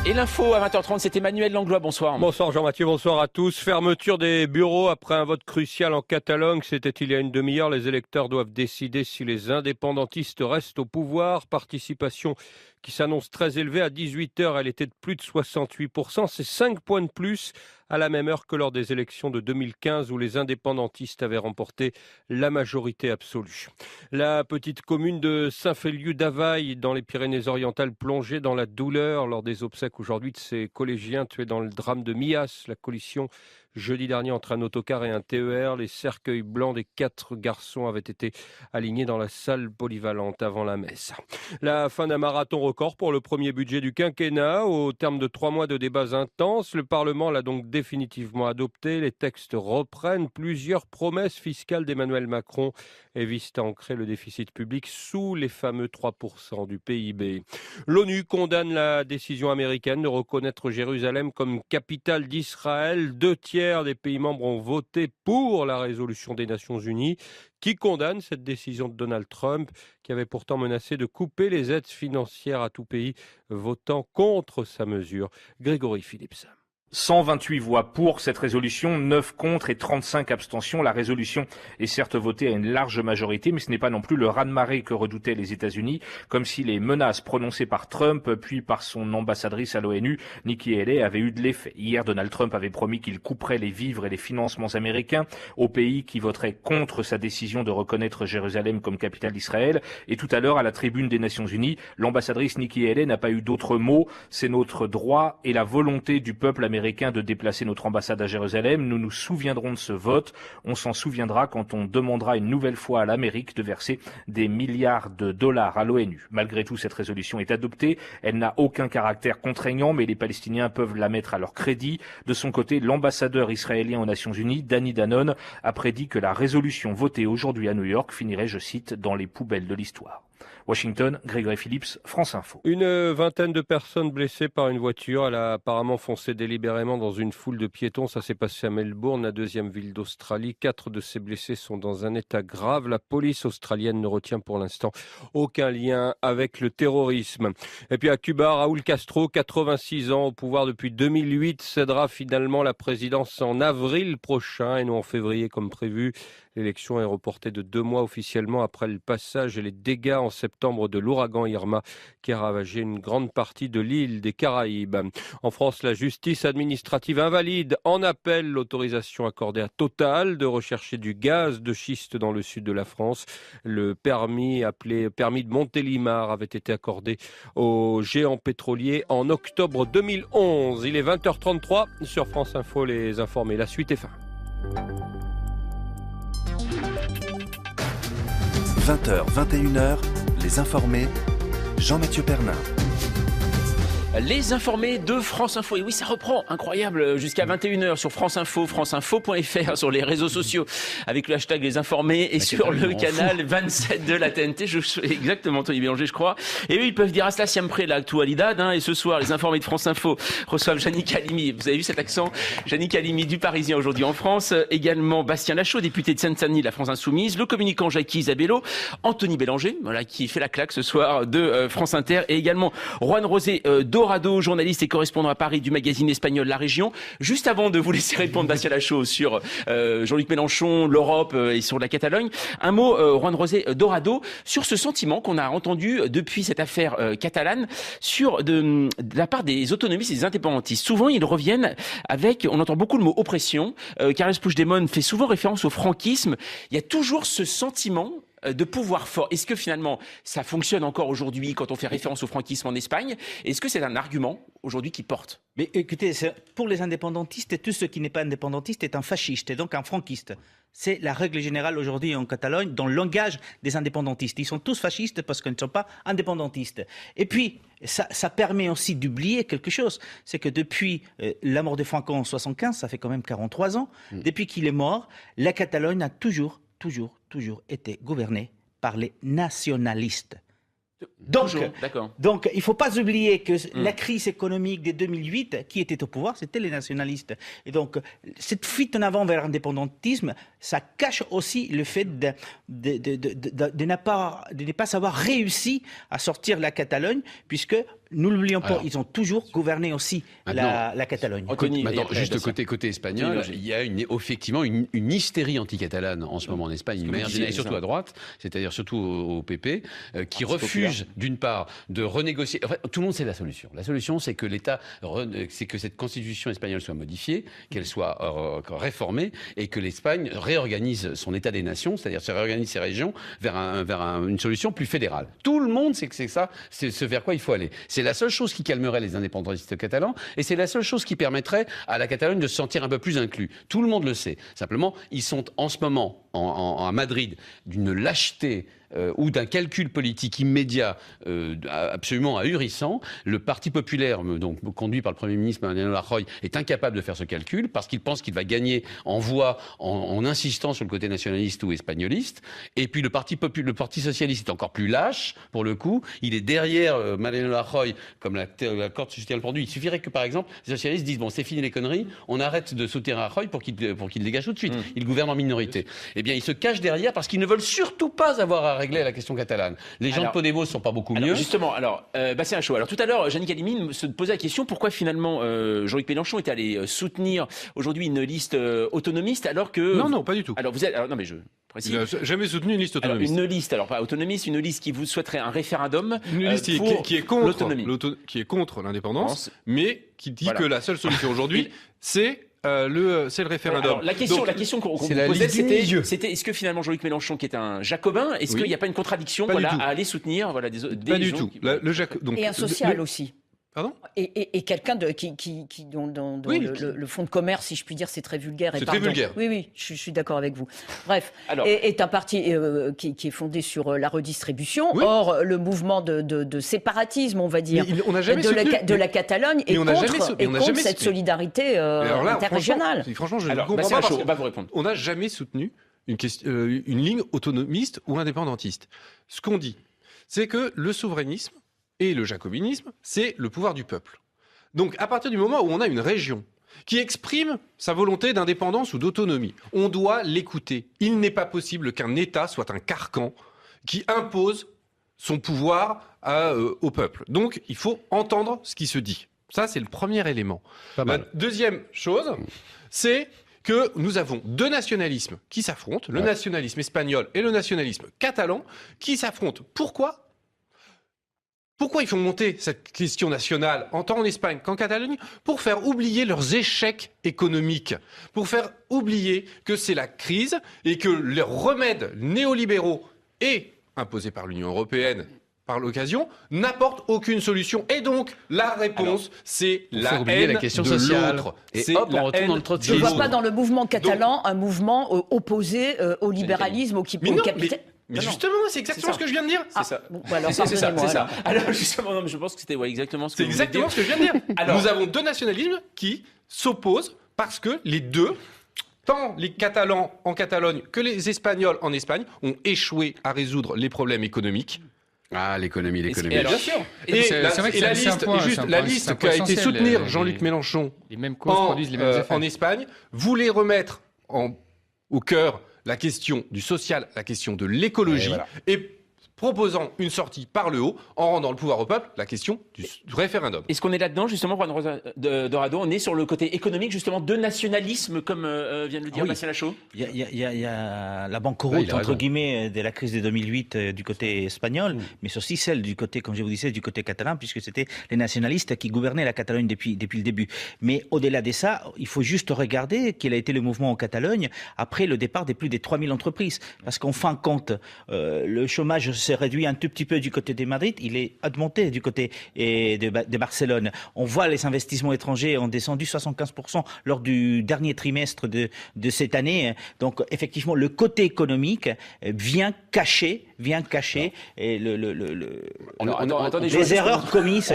Et l'info à 20h30, c'est Emmanuel Langlois, bonsoir. Bonsoir Jean-Mathieu, bonsoir à tous. Fermeture des bureaux après un vote crucial en Catalogne, c'était il y a une demi-heure. Les électeurs doivent décider si les indépendantistes restent au pouvoir. Participation qui s'annonce très élevée. À 18h, elle était de plus de 68%. C'est 5 points de plus à la même heure que lors des élections de 2015 où les indépendantistes avaient remporté la majorité absolue. La petite commune de Saint-Féliu-d'Availle dans les Pyrénées-Orientales plongée dans la douleur lors des obsèques aujourd'hui de ces collégiens tués dans le drame de Millas. La collision jeudi dernier entre un autocar et un TER. Les cercueils blancs des 4 garçons avaient été alignés dans la salle polyvalente avant la messe. La fin d'un marathon record pour le premier budget du quinquennat. Au terme de 3 mois de débats intenses, le Parlement l'a donc définitivement adopté. Les textes reprennent plusieurs promesses fiscales d'Emmanuel Macron et visent à ancrer le déficit public sous les fameux 3% du PIB. L'ONU condamne la décision américaine de reconnaître Jérusalem comme capitale d'Israël. 2 tiers des pays membres ont voté pour la résolution des Nations Unies qui condamne cette décision de Donald Trump qui avait pourtant menacé de couper les aides financières à tout pays votant contre sa mesure. Grégory Phillips. 128 voix pour cette résolution, 9 contre et 35 abstentions. La résolution est certes votée à une large majorité, mais ce n'est pas non plus le raz-de-marée que redoutaient les États-Unis, comme si les menaces prononcées par Trump, puis par son ambassadrice à l'ONU, Nikki Haley, avaient eu de l'effet. Hier, Donald Trump avait promis qu'il couperait les vivres et les financements américains aux pays qui voteraient contre sa décision de reconnaître Jérusalem comme capitale d'Israël. Et tout à l'heure, à la tribune des Nations Unies, l'ambassadrice Nikki Haley n'a pas eu d'autre mot. C'est notre droit et la volonté du peuple américain de déplacer notre ambassade à Jérusalem. Nous nous souviendrons de ce vote. On s'en souviendra quand on demandera une nouvelle fois à l'Amérique de verser des milliards de dollars à l'ONU. Malgré tout, cette résolution est adoptée. Elle n'a aucun caractère contraignant, mais les Palestiniens peuvent la mettre à leur crédit. De son côté, l'ambassadeur israélien aux Nations Unies, Danny Danon, a prédit que la résolution votée aujourd'hui à New York finirait, je cite, dans les poubelles de l'histoire. Washington, Grégory Phillips, France Info. Une vingtaine de personnes blessées par une voiture. Elle a apparemment foncé délibérément dans une foule de piétons. Ça s'est passé à Melbourne, la deuxième ville d'Australie. 4 de ces blessés sont dans un état grave. La police australienne ne retient pour l'instant aucun lien avec le terrorisme. Et puis à Cuba, Raúl Castro, 86 ans, au pouvoir depuis 2008, cédera finalement la présidence en avril prochain et non en février comme prévu. L'élection est reportée de 2 mois officiellement après le passage et les dégâts en septembre de l'ouragan Irma qui a ravagé une grande partie de l'île des Caraïbes. En France, la justice administrative invalide en appel l'autorisation accordée à Total de rechercher du gaz de schiste dans le sud de la France. Le permis, appelé permis de Montélimar, avait été accordé au géant pétrolier en octobre 2011. Il est 20h33 sur France Info, les informés. La suite est fin. 20h, 21h, les informés, Jean-Mathieu Pernin. Les informés de France Info. Et oui, ça reprend, incroyable, jusqu'à 21h sur France Info, franceinfo.fr, sur les réseaux sociaux, avec le hashtag Les Informés et sur le canal 27 de la TNT. Exactement, Tony Bélanger, je crois. Et eux, ils peuvent dire Asla siempre la actualidad. Et ce soir, les informés de France Info reçoivent Yannick Halimi. Vous avez vu cet accent? Yannick Halimi du Parisien aujourd'hui en France. Également Bastien Lachaud, député de Seine-Saint-Denis, la France Insoumise. Le communicant Jacky Isabello. Anthony Bélanger, voilà, qui fait la claque ce soir de France Inter. Et également Juan Rosé Dorado, journaliste et correspondant à Paris du magazine espagnol La Région. Juste avant de vous laisser répondre, Bastien Lachaud, sur Jean-Luc Mélenchon, l'Europe et sur la Catalogne, un mot, Juan Rosé Dorado, sur ce sentiment qu'on a entendu depuis cette affaire catalane de la part des autonomistes et des indépendantistes. Souvent, ils reviennent avec, on entend beaucoup le mot oppression. Carles Puigdemont fait souvent référence au franquisme. Il y a toujours ce sentiment de pouvoir fort. Est-ce que finalement ça fonctionne encore aujourd'hui quand on fait référence au franquisme en Espagne? Est-ce que c'est un argument aujourd'hui qui porte? Mais écoutez, pour les indépendantistes, tout ce qui n'est pas indépendantiste est un fasciste et donc un franquiste. C'est la règle générale aujourd'hui en Catalogne dans le langage des indépendantistes. Ils sont tous fascistes parce qu'ils ne sont pas indépendantistes. Et puis, ça permet aussi d'oublier quelque chose. C'est que depuis la mort de Franco en 1975, ça fait quand même 43 ans, depuis qu'il est mort, la Catalogne a toujours été gouverné par les nationalistes. Donc, il ne faut pas oublier que la crise économique de 2008, qui était au pouvoir, c'était les nationalistes. Et donc, cette fuite en avant vers l'indépendantisme, ça cache aussi le fait de ne pas savoir réussi à sortir la Catalogne, puisque, nous ne l'oublions pas, ils ont toujours gouverné aussi la Catalogne. Juste côté espagnol, il y a effectivement une hystérie anti-catalane en ce moment en Espagne, et surtout à droite, c'est-à-dire surtout au PP, qui refuse d'une part de renégocier. Enfin, tout le monde sait la solution. La solution, c'est que c'est que cette constitution espagnole soit modifiée, qu'elle soit réformée, et que l'Espagne réorganise son État des nations, c'est-à-dire se réorganise ses régions vers une solution plus fédérale. Tout le monde sait que c'est ça, c'est ce vers quoi il faut aller. C'est la seule chose qui calmerait les indépendantistes catalans, et c'est la seule chose qui permettrait à la Catalogne de se sentir un peu plus inclus. Tout le monde le sait. Simplement, ils sont en ce moment à Madrid d'une lâcheté ou d'un calcul politique immédiat absolument ahurissant. Le Parti populaire, donc conduit par le Premier ministre Mariano Rajoy, est incapable de faire ce calcul parce qu'il pense qu'il va gagner en voix en insistant sur le côté nationaliste ou espagnoliste. Et puis le Parti socialiste est encore plus lâche, pour le coup. Il est derrière Mariano Rajoy, comme la corde soutient le pendu. Il suffirait que, par exemple, les socialistes disent « bon, c'est fini les conneries, on arrête de soutenir Rajoy pour qu'il dégage tout de suite. Il gouverne en minorité. » Eh bien, ils se cachent derrière parce qu'ils ne veulent surtout pas avoir à régler la question catalane. Les gens de Podemos ne sont pas beaucoup mieux. Justement, Bastien Lachaud. Alors tout à l'heure, Yannick Halimi se posait la question pourquoi finalement Jean-Luc Mélenchon est allé soutenir aujourd'hui une liste autonomiste alors que... Non, pas du tout. Alors non mais je... Il n'a jamais soutenu une liste autonomiste. Alors, une liste, pas autonomiste, une liste qui vous souhaiterait un référendum une liste qui est contre l'autonomie, qui est contre l'indépendance, mais qui dit que la seule solution aujourd'hui, c'est le référendum. Alors, la question qu'on vous posait, c'était est-ce que finalement Jean-Luc Mélenchon, qui est un jacobin, est-ce qu'il n'y a pas une contradiction à aller soutenir des pas du tout. Et un social aussi. Pardon ? Et quelqu'un dont le fonds de commerce, si je puis dire, c'est très vulgaire. C'est très vulgaire. Oui, je suis d'accord avec vous. Bref, est un parti qui est fondé sur la redistribution. Oui. Or, le mouvement de séparatisme, on va dire, de la Catalogne est contre cette solidarité interrégionale. Franchement, je ne comprends pas. On va vous répondre. On n'a jamais soutenu une ligne autonomiste ou indépendantiste. Ce qu'on dit, c'est que le souverainisme et le jacobinisme, c'est le pouvoir du peuple. Donc, à partir du moment où on a une région qui exprime sa volonté d'indépendance ou d'autonomie, on doit l'écouter. Il n'est pas possible qu'un État soit un carcan qui impose son pouvoir au peuple. Donc, il faut entendre ce qui se dit. Ça, c'est le premier élément. La deuxième chose, c'est que nous avons deux nationalismes qui s'affrontent, le nationalisme espagnol et le nationalisme catalan, qui s'affrontent. Pourquoi ils font monter cette question nationale, tant en Espagne qu'en Catalogne? Pour faire oublier leurs échecs économiques, pour faire oublier que c'est la crise et que les remèdes néolibéraux et imposés par l'Union européenne par l'occasion, n'apportent aucune solution. Et donc, la réponse, c'est la haine question de sociale. l'autre. Et hop, on retourne dans le trotskisme. Je ne vois pas dans le mouvement catalan un mouvement opposé au libéralisme, au capitalisme. Mais justement, c'est exactement ce que je viens de dire. C'est ça. Bon, alors, c'est ça. Alors justement, non, mais je pense que c'était exactement ce que c'est exactement ce que je viens de dire. Alors, nous avons deux nationalismes qui s'opposent parce que les deux, tant les Catalans en Catalogne que les Espagnols en Espagne, ont échoué à résoudre les problèmes économiques. Ah, l'économie. Bien sûr. Et la liste qu'a été soutenir Jean-Luc Mélenchon en Espagne voulait remettre au cœur la question du social, la question de l'écologie, et proposant une sortie par le haut, en rendant le pouvoir au peuple, la question du référendum. Est-ce qu'on est là-dedans, justement, Juan Dorado? On est sur le côté économique, justement, de nationalisme, comme vient de le dire Bastien Lachaud. Il y a la banqueroute, entre guillemets, de la crise de 2008 du côté espagnol, mais aussi celle du côté, comme je vous disais, du côté catalan, puisque c'était les nationalistes qui gouvernaient la Catalogne depuis le début. Mais au-delà de ça, il faut juste regarder quel a été le mouvement en Catalogne après le départ des plus de 3000 entreprises. Parce qu'en fin de compte, le chômage s'est réduit un tout petit peu du côté de Madrid, il est augmenté du côté de Barcelone. On voit les investissements étrangers ont descendu 75% lors du dernier trimestre de cette année. Donc effectivement, le côté économique vient cacher les erreurs commises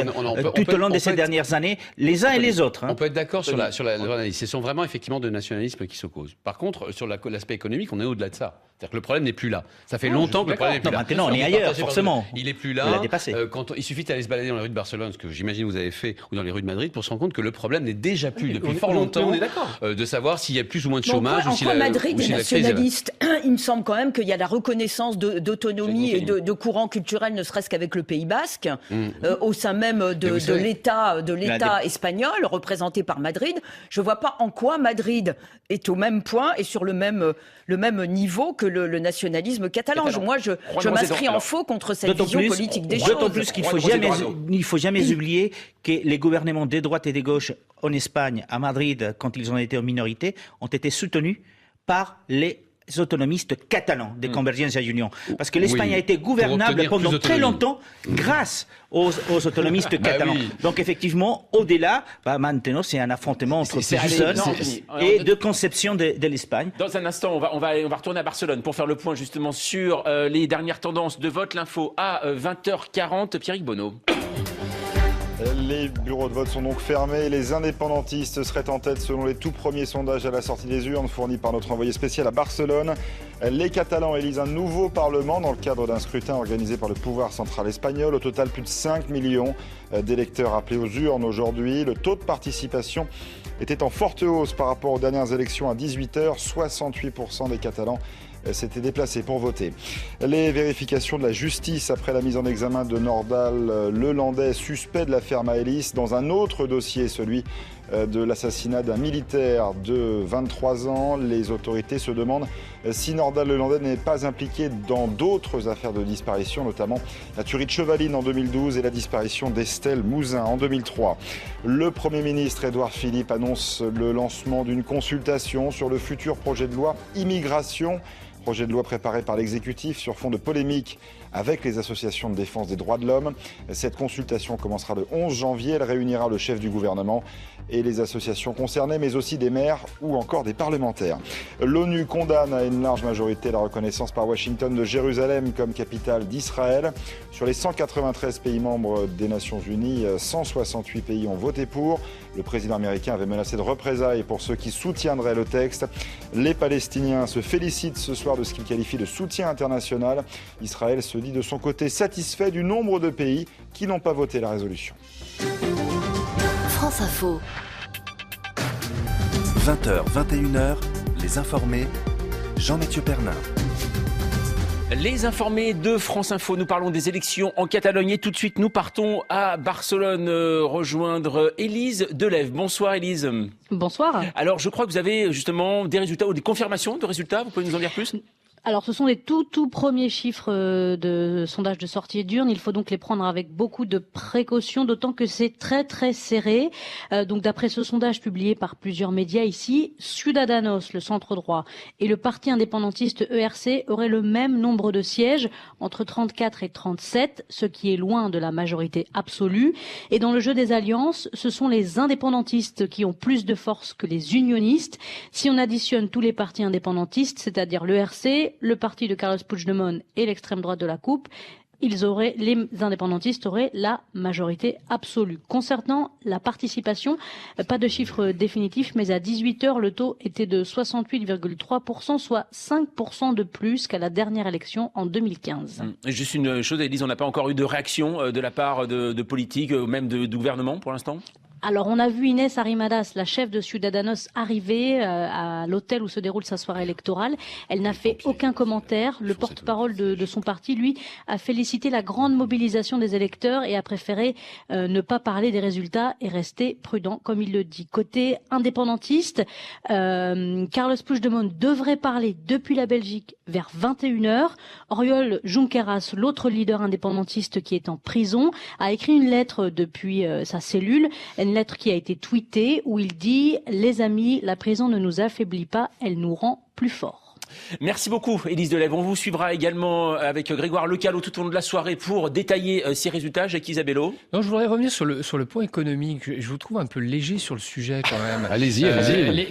tout au long de ces dernières années, les uns et les autres. On peut être d'accord sur l'analyse. Ce sont vraiment effectivement deux nationalismes qui s'opposent. Par contre, sur l'aspect économique, on est au-delà de ça. C'est-à-dire que le problème n'est plus là. Ça fait longtemps que le problème n'est plus là. Maintenant, on est ailleurs, forcément. Il est plus là. On l'a dépassé. Il suffit d'aller se balader dans les rues de Barcelone, ce que j'imagine vous avez fait, ou dans les rues de Madrid, pour se rendre compte que le problème n'est déjà plus depuis fort longtemps de savoir s'il y a plus ou moins de chômage. En quoi Madrid est nationaliste? Il me semble quand même qu'il y a la reconnaissance d'autonomie et de courants culturels, ne serait-ce qu'avec le Pays Basque, au sein même de l'État espagnol, représenté par Madrid. Je ne vois pas en quoi Madrid est au même point et sur le même niveau que le nationalisme catalan. Moi, je m'inscris en faux contre cette vision politique des choses. D'autant plus qu'il ne faut jamais oublier que les gouvernements des droites et des gauches en Espagne, à Madrid, quand ils ont été en minorité, ont été soutenus par les autonomistes catalans des Convergencia y Unión. Parce que l'Espagne a été gouvernable pendant très longtemps grâce aux autonomistes catalans. Donc effectivement, au-delà, maintenant c'est un affrontement entre personnes et de conception de l'Espagne. Dans un instant, on va retourner à Barcelone pour faire le point justement sur les dernières tendances de vote. L'info à 20h40. Pierrick Bonneau. Les bureaux de vote sont donc fermés. Les indépendantistes seraient en tête selon les tout premiers sondages à la sortie des urnes fournis par notre envoyé spécial à Barcelone. Les Catalans élisent un nouveau Parlement dans le cadre d'un scrutin organisé par le pouvoir central espagnol. Au total, plus de 5 millions d'électeurs appelés aux urnes aujourd'hui. Le taux de participation était en forte hausse par rapport aux dernières élections à 18h. 68% des Catalans s'étaient déplacés pour voter. Les vérifications de la justice après la mise en examen de Nordal Lelandais, suspect de l'affaire Maëlys, dans un autre dossier, celui de l'assassinat d'un militaire de 23 ans. Les autorités se demandent si Nordal Lelandais n'est pas impliqué dans d'autres affaires de disparition, notamment la tuerie de Chevaline en 2012 et la disparition d'Estelle Mouzin en 2003. Le Premier ministre Édouard Philippe annonce le lancement d'une consultation sur le futur projet de loi immigration. Projet de loi préparé par l'exécutif sur fond de polémique avec les associations de défense des droits de l'homme. Cette consultation commencera le 11 janvier. Elle réunira le chef du gouvernement et les associations concernées, mais aussi des maires ou encore des parlementaires. L'ONU condamne à une large majorité la reconnaissance par Washington de Jérusalem comme capitale d'Israël. Sur les 193 pays membres des Nations Unies, 168 pays ont voté pour. Le président américain avait menacé de représailles pour ceux qui soutiendraient le texte. Les Palestiniens se félicitent ce soir de ce qu'ils qualifient de soutien international. Israël se se dit de son côté satisfait du nombre de pays qui n'ont pas voté la résolution. France Info. 20h, 21h, les informés, Jean-Mathieu Pernin. Les informés de France Info, nous parlons des élections en Catalogne et tout de suite nous partons à Barcelone rejoindre Élise Delève. Bonsoir Élise. Bonsoir. Alors je crois que vous avez justement des résultats ou des confirmations de résultats, vous pouvez nous en dire plus ? Alors, ce sont les tout premiers chiffres de sondage de sortie d'urne. Il faut donc les prendre avec beaucoup de précautions, d'autant que c'est très serré. Donc, d'après ce sondage publié par plusieurs médias ici, Ciudadanos, le centre droit, et le parti indépendantiste ERC auraient le même nombre de sièges, entre 34 et 37, ce qui est loin de la majorité absolue. Et dans le jeu des alliances, ce sont les indépendantistes qui ont plus de force que les unionistes. Si on additionne tous les partis indépendantistes, c'est-à-dire l'ERC, le parti de Carles Puigdemont et l'extrême droite de la coupe, les indépendantistes auraient la majorité absolue. Concernant la participation, pas de chiffre définitif, mais à 18h, le taux était de 68,3%, soit 5% de plus qu'à la dernière élection en 2015. Juste une chose, Élise, on n'a pas encore eu de réaction de la part de politiques, ou même de gouvernement pour l'instant ? Alors, on a vu Inès Arrimadas, la chef de Ciudadanos, arriver à l'hôtel où se déroule sa soirée électorale. Elle n'a fait aucun commentaire. Le porte-parole de son parti, lui, a félicité la grande mobilisation des électeurs et a préféré ne pas parler des résultats et rester prudent, comme il le dit. Côté indépendantiste, Carles Puigdemont devrait parler depuis la Belgique vers 21h. Oriol Junqueras, l'autre leader indépendantiste qui est en prison, a écrit une lettre depuis sa cellule. Une lettre qui a été tweetée où il dit « Les amis, la prison ne nous affaiblit pas, elle nous rend plus forts ». Merci beaucoup, Élise Delève. On vous suivra également avec Grégoire Lecalot tout au long de la soirée pour détailler ces résultats. Jacques Isabello. Non, je voudrais revenir sur le point économique. Je vous trouve un peu léger sur le sujet quand même. Allez-y.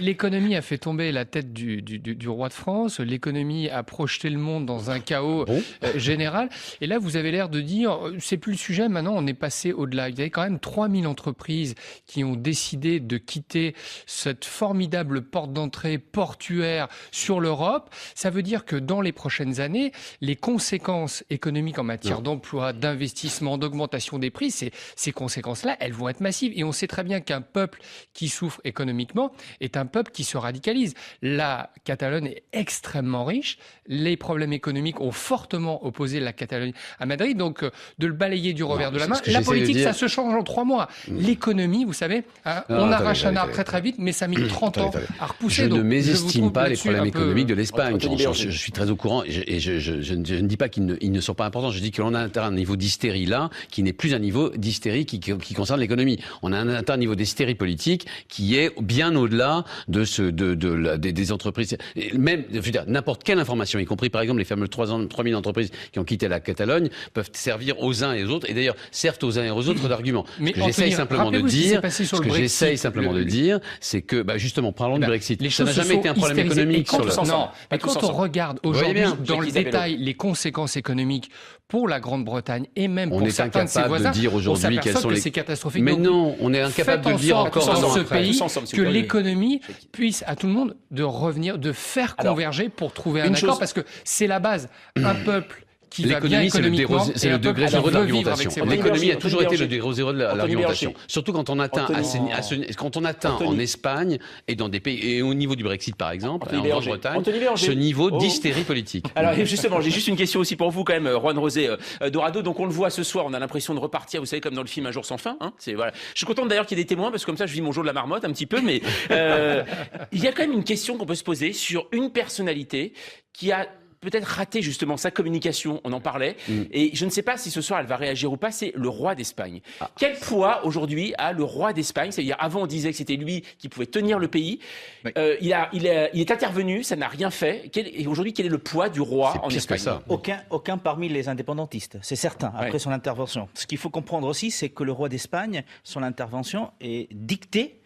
L'économie a fait tomber la tête du roi de France. L'économie a projeté le monde dans un chaos général. Et là, vous avez l'air de dire, c'est plus le sujet, maintenant on est passé au-delà. Il y avait quand même 3000 entreprises qui ont décidé de quitter cette formidable porte d'entrée portuaire sur l'Europe. Ça veut dire que dans les prochaines années, les conséquences économiques en matière d'emploi, d'investissement, d'augmentation des prix, ces conséquences-là, elles vont être massives. Et on sait très bien qu'un peuple qui souffre économiquement est un peuple qui se radicalise. La Catalogne est extrêmement riche. Les problèmes économiques ont fortement opposé la Catalogne à Madrid. Donc, de le balayer du revers de la main. La politique, ça se change en 3 mois. L'économie, vous savez, on arrache un arbre très vite, mais ça met 30 ans à repousser. Je ne mésestime pas les problèmes économiques de l'Espagne. Je suis très au courant et je ne dis pas qu'ils ne sont pas importants. Je dis que l'on a atteint un niveau d'hystérie là qui n'est plus un niveau d'hystérie qui concerne l'économie. On a atteint un niveau d'hystérie politique qui est bien au-delà des entreprises. Même, je veux dire, n'importe quelle information, y compris par exemple les fameuses 3000 entreprises qui ont quitté la Catalogne, peuvent servir aux uns et aux autres et d'ailleurs servent aux uns et aux autres d'arguments. Mais ce que j'essaye simplement de dire, c'est que justement, parlons du Brexit. Ça n'a jamais été un problème économique sur le... Non. Mais quand on regarde aujourd'hui dans le détail les conséquences économiques pour la Grande-Bretagne et même pour certains de ses voisins, de dire aujourd'hui quelles sont les... c'est catastrophique. Mais non, on est incapable de le dire encore dans ce pays que l'économie puisse à tout le monde de revenir, de faire converger pour trouver un accord parce que c'est la base. Un peuple l'économie, c'est le degré zéro de l'argumentation. L'économie a toujours été le degré zéro de l'argumentation. Surtout quand on atteint, en Espagne et dans des pays, et au niveau du Brexit par exemple, en Grande-Bretagne, ce niveau d'hystérie politique. Alors justement, j'ai juste une question aussi pour vous quand même, Juan José Dorado. Donc on le voit ce soir, on a l'impression de repartir, vous savez, comme dans le film Un jour sans fin. Voilà. Je suis content d'ailleurs qu'il y ait des témoins parce que comme ça je vis mon jour de la marmotte un petit peu, mais il y a quand même une question qu'on peut se poser sur une personnalité qui a peut-être raté justement sa communication, on en parlait, et je ne sais pas si ce soir elle va réagir ou pas, c'est le roi d'Espagne. Quel poids aujourd'hui a le roi d'Espagne ? C'est-à-dire avant on disait que c'était lui qui pouvait tenir le pays, il est intervenu, ça n'a rien fait, et aujourd'hui quel est le poids du roi en Espagne ? Aucun parmi les indépendantistes, c'est certain, après son intervention. Ce qu'il faut comprendre aussi, c'est que le roi d'Espagne, son intervention est dictée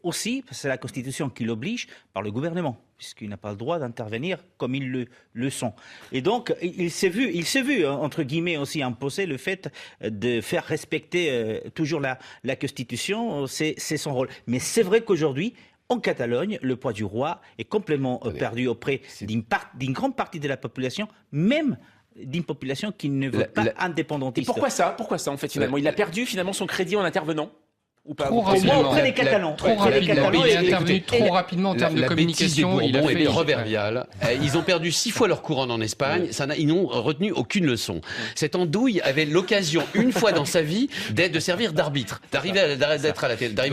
aussi, c'est la Constitution qui l'oblige, par le gouvernement, puisqu'il n'a pas le droit d'intervenir comme ils le sont. Et donc, il s'est vu, entre guillemets, aussi imposer le fait de faire respecter toujours la Constitution, c'est son rôle. Mais c'est vrai qu'aujourd'hui, en Catalogne, le poids du roi est complètement perdu auprès d'une grande partie de la population, même d'une population qui ne veut pas indépendantiste. Et pourquoi ça en fait finalement il a perdu finalement son crédit en intervenant ou pas? Trop rapidement. Auprès des Catalans. Il est intervenu trop rapidement en termes de communication. La bêtise des Bourbons est proverbiale. Ils ont perdu 6 fois leur couronne en Espagne. Ils n'ont retenu aucune leçon. Cette andouille avait l'occasion, une fois dans sa vie, de servir d'arbitre, d'arriver à la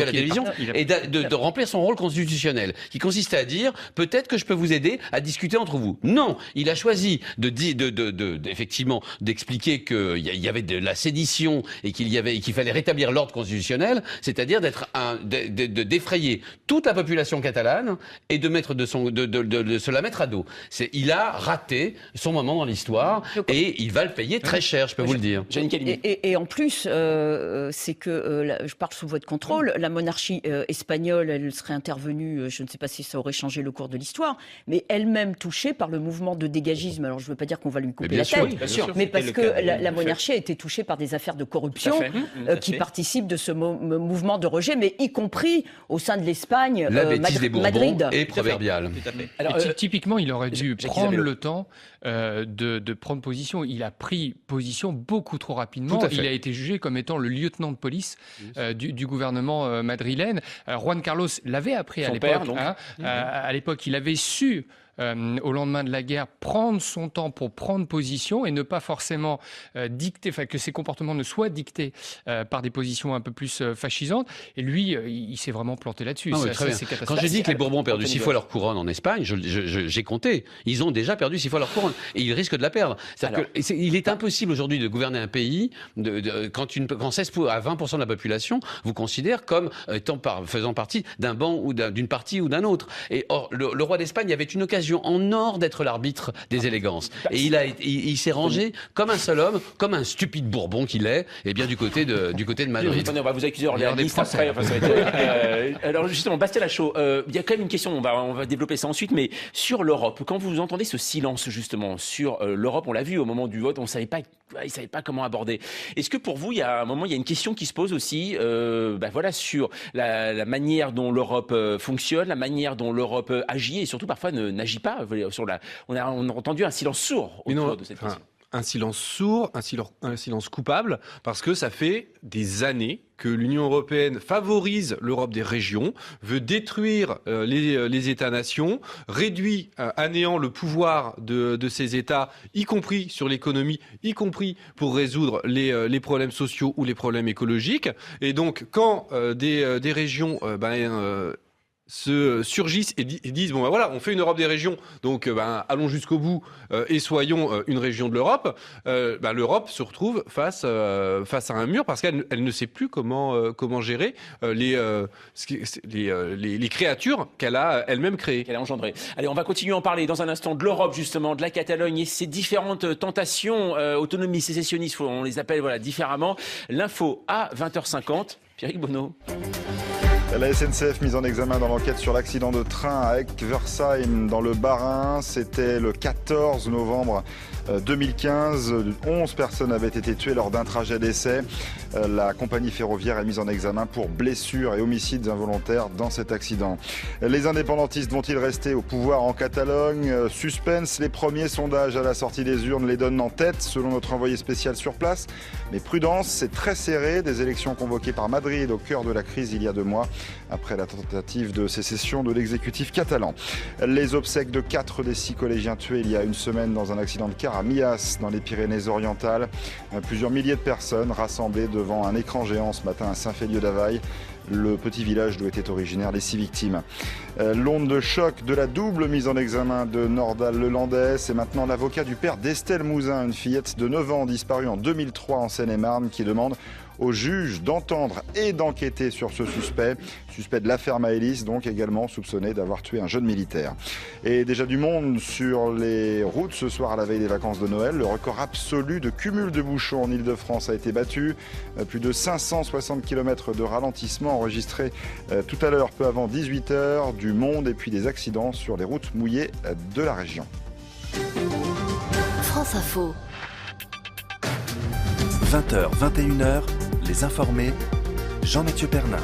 télévision et de remplir son rôle constitutionnel, qui consistait à dire peut-être que je peux vous aider à discuter entre vous. Non, il a choisi effectivement d'expliquer qu'il y avait de la sédition et qu'il fallait rétablir l'ordre constitutionnel. C'est-à-dire de défrayer toute la population catalane et de se la mettre à dos. Il a raté son moment dans l'histoire et il va le payer très cher, je peux vous le dire. Et en plus, c'est que, je parle sous votre contrôle, la monarchie espagnole, elle serait intervenue, je ne sais pas si ça aurait changé le cours de l'histoire, mais elle-même touchée par le mouvement de dégagisme. Alors je ne veux pas dire qu'on va lui couper la tête, mais parce que la monarchie a été touchée par des affaires de corruption qui participent de ce mouvement de rejet, mais y compris au sein de l'Espagne, la bêtise des Bourbons Madrid. est proverbiale. Alors, typiquement, il aurait dû prendre le temps de prendre position. Il a pris position beaucoup trop rapidement. Il a été jugé comme étant le lieutenant de police du gouvernement madrilène. Juan Carlos l'avait appris à l'époque. À l'époque, il avait su au lendemain de la guerre, prendre son temps pour prendre position et ne pas forcément dicter, que ses comportements ne soient dictés par des positions un peu plus fascisantes. Et lui, il s'est vraiment planté là-dessus. Quand j'ai dit que les Bourbons ont perdu 6 fois leur couronne en Espagne, j'ai compté. Ils ont déjà perdu 6 fois leur couronne et ils risquent de la perdre. Il est impossible aujourd'hui de gouverner un pays quand 16 à 20% de la population vous considère comme faisant partie d'un banc ou d'une partie ou d'un autre. Et or, le roi d'Espagne avait une occasion en or d'être l'arbitre des élégances. Et il s'est rangé comme un seul homme, comme un stupide Bourbon qu'il est, et bien du côté de Madrid. On va vous accuser orléaniste après. Alors justement, Bastien Lachaud, il y a quand même une question, on va développer ça ensuite, mais sur l'Europe, quand vous entendez ce silence justement sur l'Europe, on l'a vu au moment du vote, il ne savait pas comment aborder. Est-ce que pour vous, il y a une question qui se pose aussi sur la manière dont l'Europe fonctionne, la manière dont l'Europe agit et surtout parfois n'agit pas. On a entendu un silence sourd autour de cette question. Un silence sourd, un silence coupable, parce que ça fait des années que l'Union européenne favorise l'Europe des régions, veut détruire les États-nations, réduit à néant le pouvoir de ces États, y compris sur l'économie, y compris pour résoudre les problèmes sociaux ou les problèmes écologiques. Et donc, quand des régions se surgissent et disent on fait une Europe des régions, donc allons jusqu'au bout et soyons une région de l'Europe, l'Europe se retrouve face à un mur parce qu'elle ne sait plus comment gérer les créatures qu'elle a elle-même créées, qu'elle a engendrées. Allez, on va continuer à en parler dans un instant de l'Europe justement, de la Catalogne et ses différentes tentations, autonomie sécessionnistes, on les appelle différemment. L'info à 20h50, Pierrick Bonneau. La SNCF mise en examen dans l'enquête sur l'accident de train à Eck-Versheim dans le Bas-Rhin. C'était le 14 novembre 2015. 11 personnes avaient été tuées lors d'un trajet d'essai. La compagnie ferroviaire est mise en examen pour blessures et homicides involontaires dans cet accident. Les indépendantistes vont-ils rester au pouvoir en Catalogne ? Suspense, les premiers sondages à la sortie des urnes les donnent en tête, selon notre envoyé spécial sur place. Mais prudence, c'est très serré. Des élections convoquées par Madrid au cœur de la crise il y a 2 mois, après la tentative de sécession de l'exécutif catalan. Les obsèques de 4 des 6 collégiens tués il y a une semaine dans un accident de car à Millas, dans les Pyrénées-Orientales. Plusieurs milliers de personnes rassemblées devant un écran géant ce matin à Saint-Féliu-d'Availle. Le petit village d'où étaient originaires les 6 victimes. L'onde de choc de la double mise en examen de Nordal Lelandais. C'est maintenant l'avocat du père d'Estelle Mouzin, une fillette de 9 ans disparue en 2003 en Seine-et-Marne, qui demande au juge d'entendre et d'enquêter sur ce suspect de l'affaire Maëlys, donc également soupçonné d'avoir tué un jeune militaire. Et déjà du monde sur les routes ce soir à la veille des vacances de Noël. Le record absolu de cumul de bouchons en Ile-de-France a été battu. Plus de 560 km de ralentissement enregistrés tout à l'heure, peu avant 18h. Du monde et puis des accidents sur les routes mouillées de la région. France Info. 20h, 21h, les informés, Jean-Mathieu Pernin.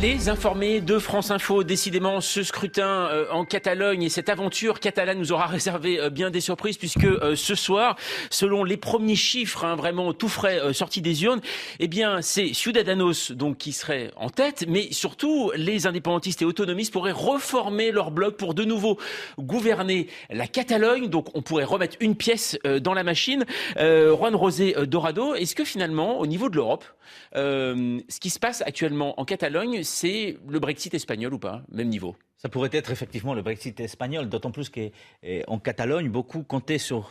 Les informés de France Info, décidément ce scrutin en Catalogne et cette aventure catalane nous aura réservé bien des surprises puisque ce soir, selon les premiers chiffres vraiment tout frais sortis des urnes, eh bien c'est Ciudadanos donc qui serait en tête, mais surtout les indépendantistes et autonomistes pourraient reformer leur bloc pour de nouveau gouverner la Catalogne. Donc on pourrait remettre une pièce dans la machine. Juan José Dorado, est-ce que finalement au niveau de l'Europe, ce qui se passe actuellement en Catalogne, c'est le Brexit espagnol ou pas? Même niveau? Ça pourrait être effectivement le Brexit espagnol, d'autant plus qu'en Catalogne, beaucoup comptaient sur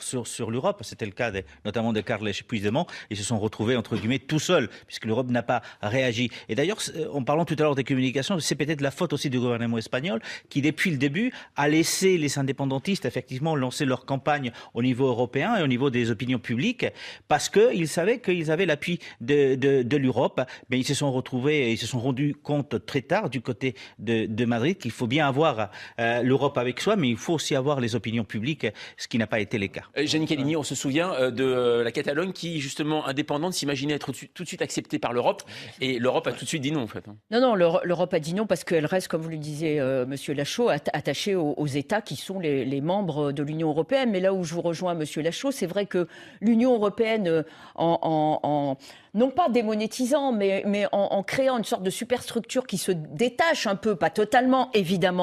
l'Europe. C'était le cas notamment de Carles Puigdemont. Ils se sont retrouvés, entre guillemets, tout seuls, puisque l'Europe n'a pas réagi. Et d'ailleurs, en parlant tout à l'heure des communications, c'est peut-être la faute aussi du gouvernement espagnol, qui depuis le début a laissé les indépendantistes, effectivement, lancer leur campagne au niveau européen et au niveau des opinions publiques, parce qu'ils savaient qu'ils avaient l'appui de l'Europe. Mais ils se sont retrouvés, ils se sont rendus compte très tard, du côté de Madrid, qu'il faut bien avoir l'Europe avec soi, mais il faut aussi avoir les opinions publiques, ce qui n'a pas été le cas. Jeannie Calini, on se souvient de la Catalogne qui, justement, indépendante, s'imaginait être tout de suite acceptée par l'Europe, et l'Europe a tout de suite dit non, en fait. Non, l'Europe a dit non parce qu'elle reste, comme vous le disiez, Monsieur Lachaud, attachée aux États qui sont les membres de l'Union européenne. Mais là où je vous rejoins, Monsieur Lachaud, c'est vrai que l'Union européenne, non pas démonétisant, mais en créant une sorte de superstructure qui se détache un peu, pas totalement évidemment,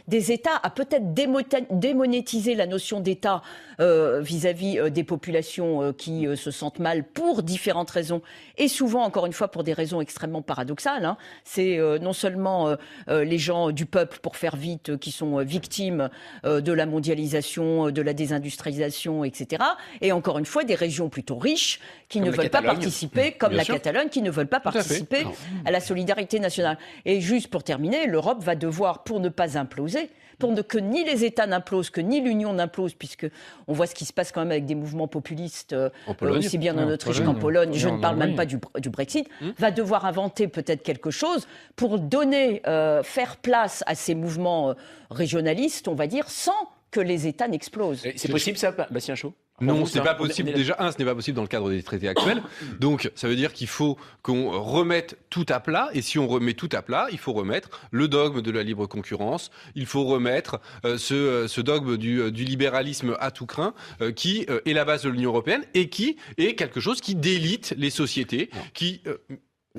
des États, a peut-être démonétisé la notion d'État vis-à-vis des populations qui se sentent mal pour différentes raisons, et souvent, encore une fois, pour des raisons extrêmement paradoxales. C'est non seulement les gens du peuple, pour faire vite, qui sont victimes de la mondialisation, de la désindustrialisation, etc. Et encore une fois, des régions plutôt riches qui ne veulent pas participer, comme la Catalogne, qui ne veulent pas participer à la solidarité nationale. Et juste pour terminer, l'Europe va devoir, pour ne pas imploser, pour que ni les États n'implosent, que ni l'Union n'implose, puisque on voit ce qui se passe quand même avec des mouvements populistes, aussi bien en Autriche qu'en Pologne, je ne parle même pas du Brexit, va devoir inventer peut-être quelque chose pour donner, faire place à ces mouvements régionalistes, on va dire, sans que les États n'explosent. C'est possible ça, Bastien Chaud? Non, ce n'est pas possible. Déjà, ce n'est pas possible dans le cadre des traités actuels. Donc, ça veut dire qu'il faut qu'on remette tout à plat. Et si on remet tout à plat, il faut remettre le dogme de la libre concurrence. Il faut remettre ce dogme du libéralisme à tout crin, qui est la base de l'Union européenne et qui est quelque chose qui délite les sociétés, qui...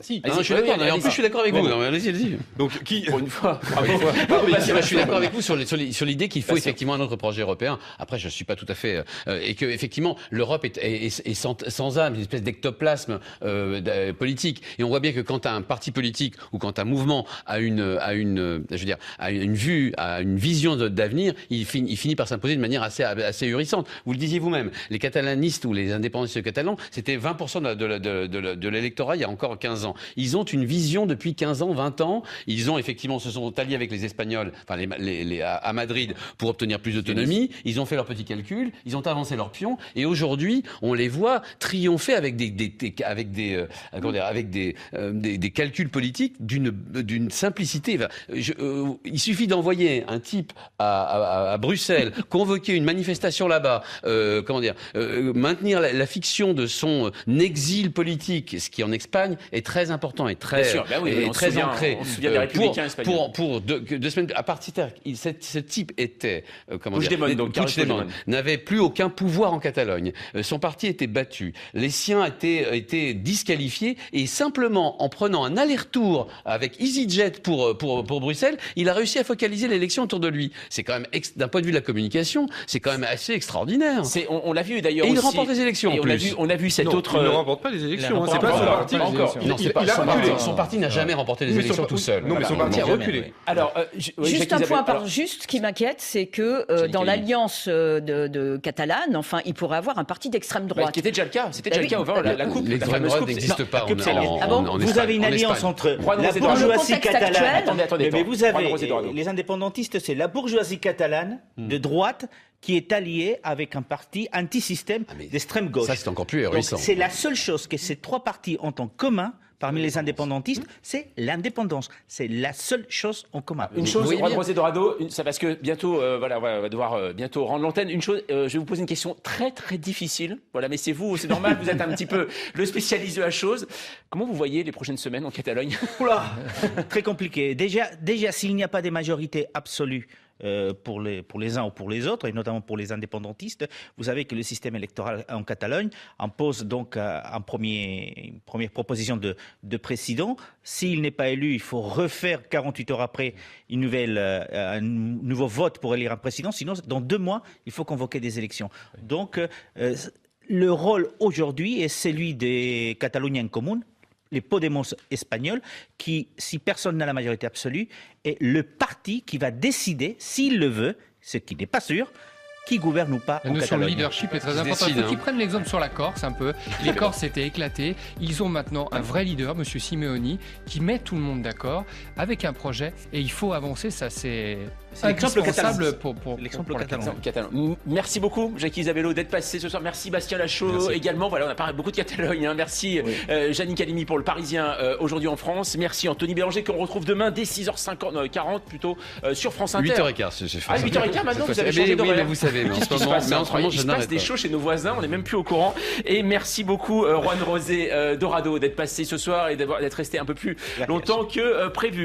Si, je suis d'accord. En plus, je suis d'accord avec vous. Allez-y. Donc, pour une fois. Je suis d'accord avec vous sur l'idée qu'il faut effectivement un autre projet européen. Après, je ne suis pas tout à fait et que effectivement l'Europe est sans âme, une espèce d'ectoplasme politique. Et on voit bien que quand un parti politique ou quand un mouvement a une vue, a une vision d'avenir, il finit par s'imposer de manière assez ahurissante. Vous le disiez vous-même. Les catalanistes ou les indépendantistes catalans, c'était 20% de l'électorat il y a encore 15 ans. Ils ont une vision depuis 15 ans, 20 ans. Ils ont effectivement se sont alliés avec les Espagnols, à Madrid, pour obtenir plus d'autonomie. Ils ont fait leurs petits calculs, ils ont avancé leurs pions, et aujourd'hui, on les voit triompher avec des calculs politiques d'une simplicité. Il suffit d'envoyer un type à Bruxelles, convoquer une manifestation là-bas, maintenir la fiction de son exil politique, ce qui en Espagne est très important et très ancré. On se souvient des républicains espagnols. Pour deux semaines, à partir ce type était Puigdemont n'avait plus aucun pouvoir en Catalogne. Son parti était battu. Les siens étaient disqualifiés et simplement en prenant un aller-retour avec EasyJet pour Bruxelles, il a réussi à focaliser l'élection autour de lui. C'est quand même, d'un point de vue de la communication, c'est quand même assez extraordinaire. On l'a vu d'ailleurs. Et il remporte les élections en plus. On a vu cette autre. Il ne remporte pas les élections. C'est pas son parti encore. Son parti n'a jamais remporté les élections tout seul. Non, mais son parti a reculé. Alors, juste un point juste qui m'inquiète, c'est que dans l'alliance de catalane, il pourrait avoir un parti d'extrême droite. C'était déjà le cas. C'était déjà le cas avant la coupe. L'extrême droite n'existe pas en Espagne. Vous avez une alliance entre la bourgeoisie catalane. Mais vous avez les indépendantistes, c'est la bourgeoisie catalane de droite qui est allié avec un parti anti-système d'extrême gauche. Ça, c'est encore plus héroïsant. C'est la seule chose que ces trois partis ont en commun parmi les indépendantistes, c'est l'indépendance. C'est la seule chose en commun. Une chose, Juan José Dorado, c'est parce que bientôt, voilà, on va devoir bientôt rendre l'antenne. Une chose, je vais vous poser une question très très difficile. Voilà, mais c'est vous, c'est normal, vous êtes un petit peu le spécialiste de la chose. Comment vous voyez les prochaines semaines en Catalogne? Oula, très compliqué. Déjà, s'il n'y a pas de majorité absolue pour les uns ou pour les autres, et notamment pour les indépendantistes, vous savez que le système électoral en Catalogne impose donc une première proposition de président. S'il n'est pas élu, il faut refaire 48 heures après un nouveau vote pour élire un président. Sinon, dans 2 mois, il faut convoquer des élections. Donc, le rôle aujourd'hui est celui des Cataloniens communs, les Podemos espagnols, qui, si personne n'a la majorité absolue, est le parti qui va décider, s'il le veut, ce qui n'est pas sûr, qui gouverne ou pas en Catalogne. La notion de leadership est très importante. Il faut qu'ils prennent l'exemple sur la Corse un peu. Les Corses s'étaient éclatés. Ils ont maintenant un vrai leader, M. Simeoni, qui met tout le monde d'accord avec un projet. Et il faut avancer. Ça, c'est indispensable pour la Catalogne. Merci beaucoup, Jackie Isabello, d'être passé ce soir. Merci, Bastien Lachaud également. Voilà, on a parlé beaucoup de Catalogne. Hein. Merci, Janine Calimi pour le Parisien aujourd'hui en France. Merci, Anthony Bélanger, qu'on retrouve demain dès 6h50, 40 plutôt, sur France Inter. 8h15, c'est fait. 8h15 maintenant, vous avez changé d'horaire. Vous savez, qu'est-ce qui se passe? Il se passe des choses chez nos voisins, on n'est même plus au courant. Et merci beaucoup, Juan José Dorado, d'être passé ce soir et d'être resté un peu plus longtemps que prévu.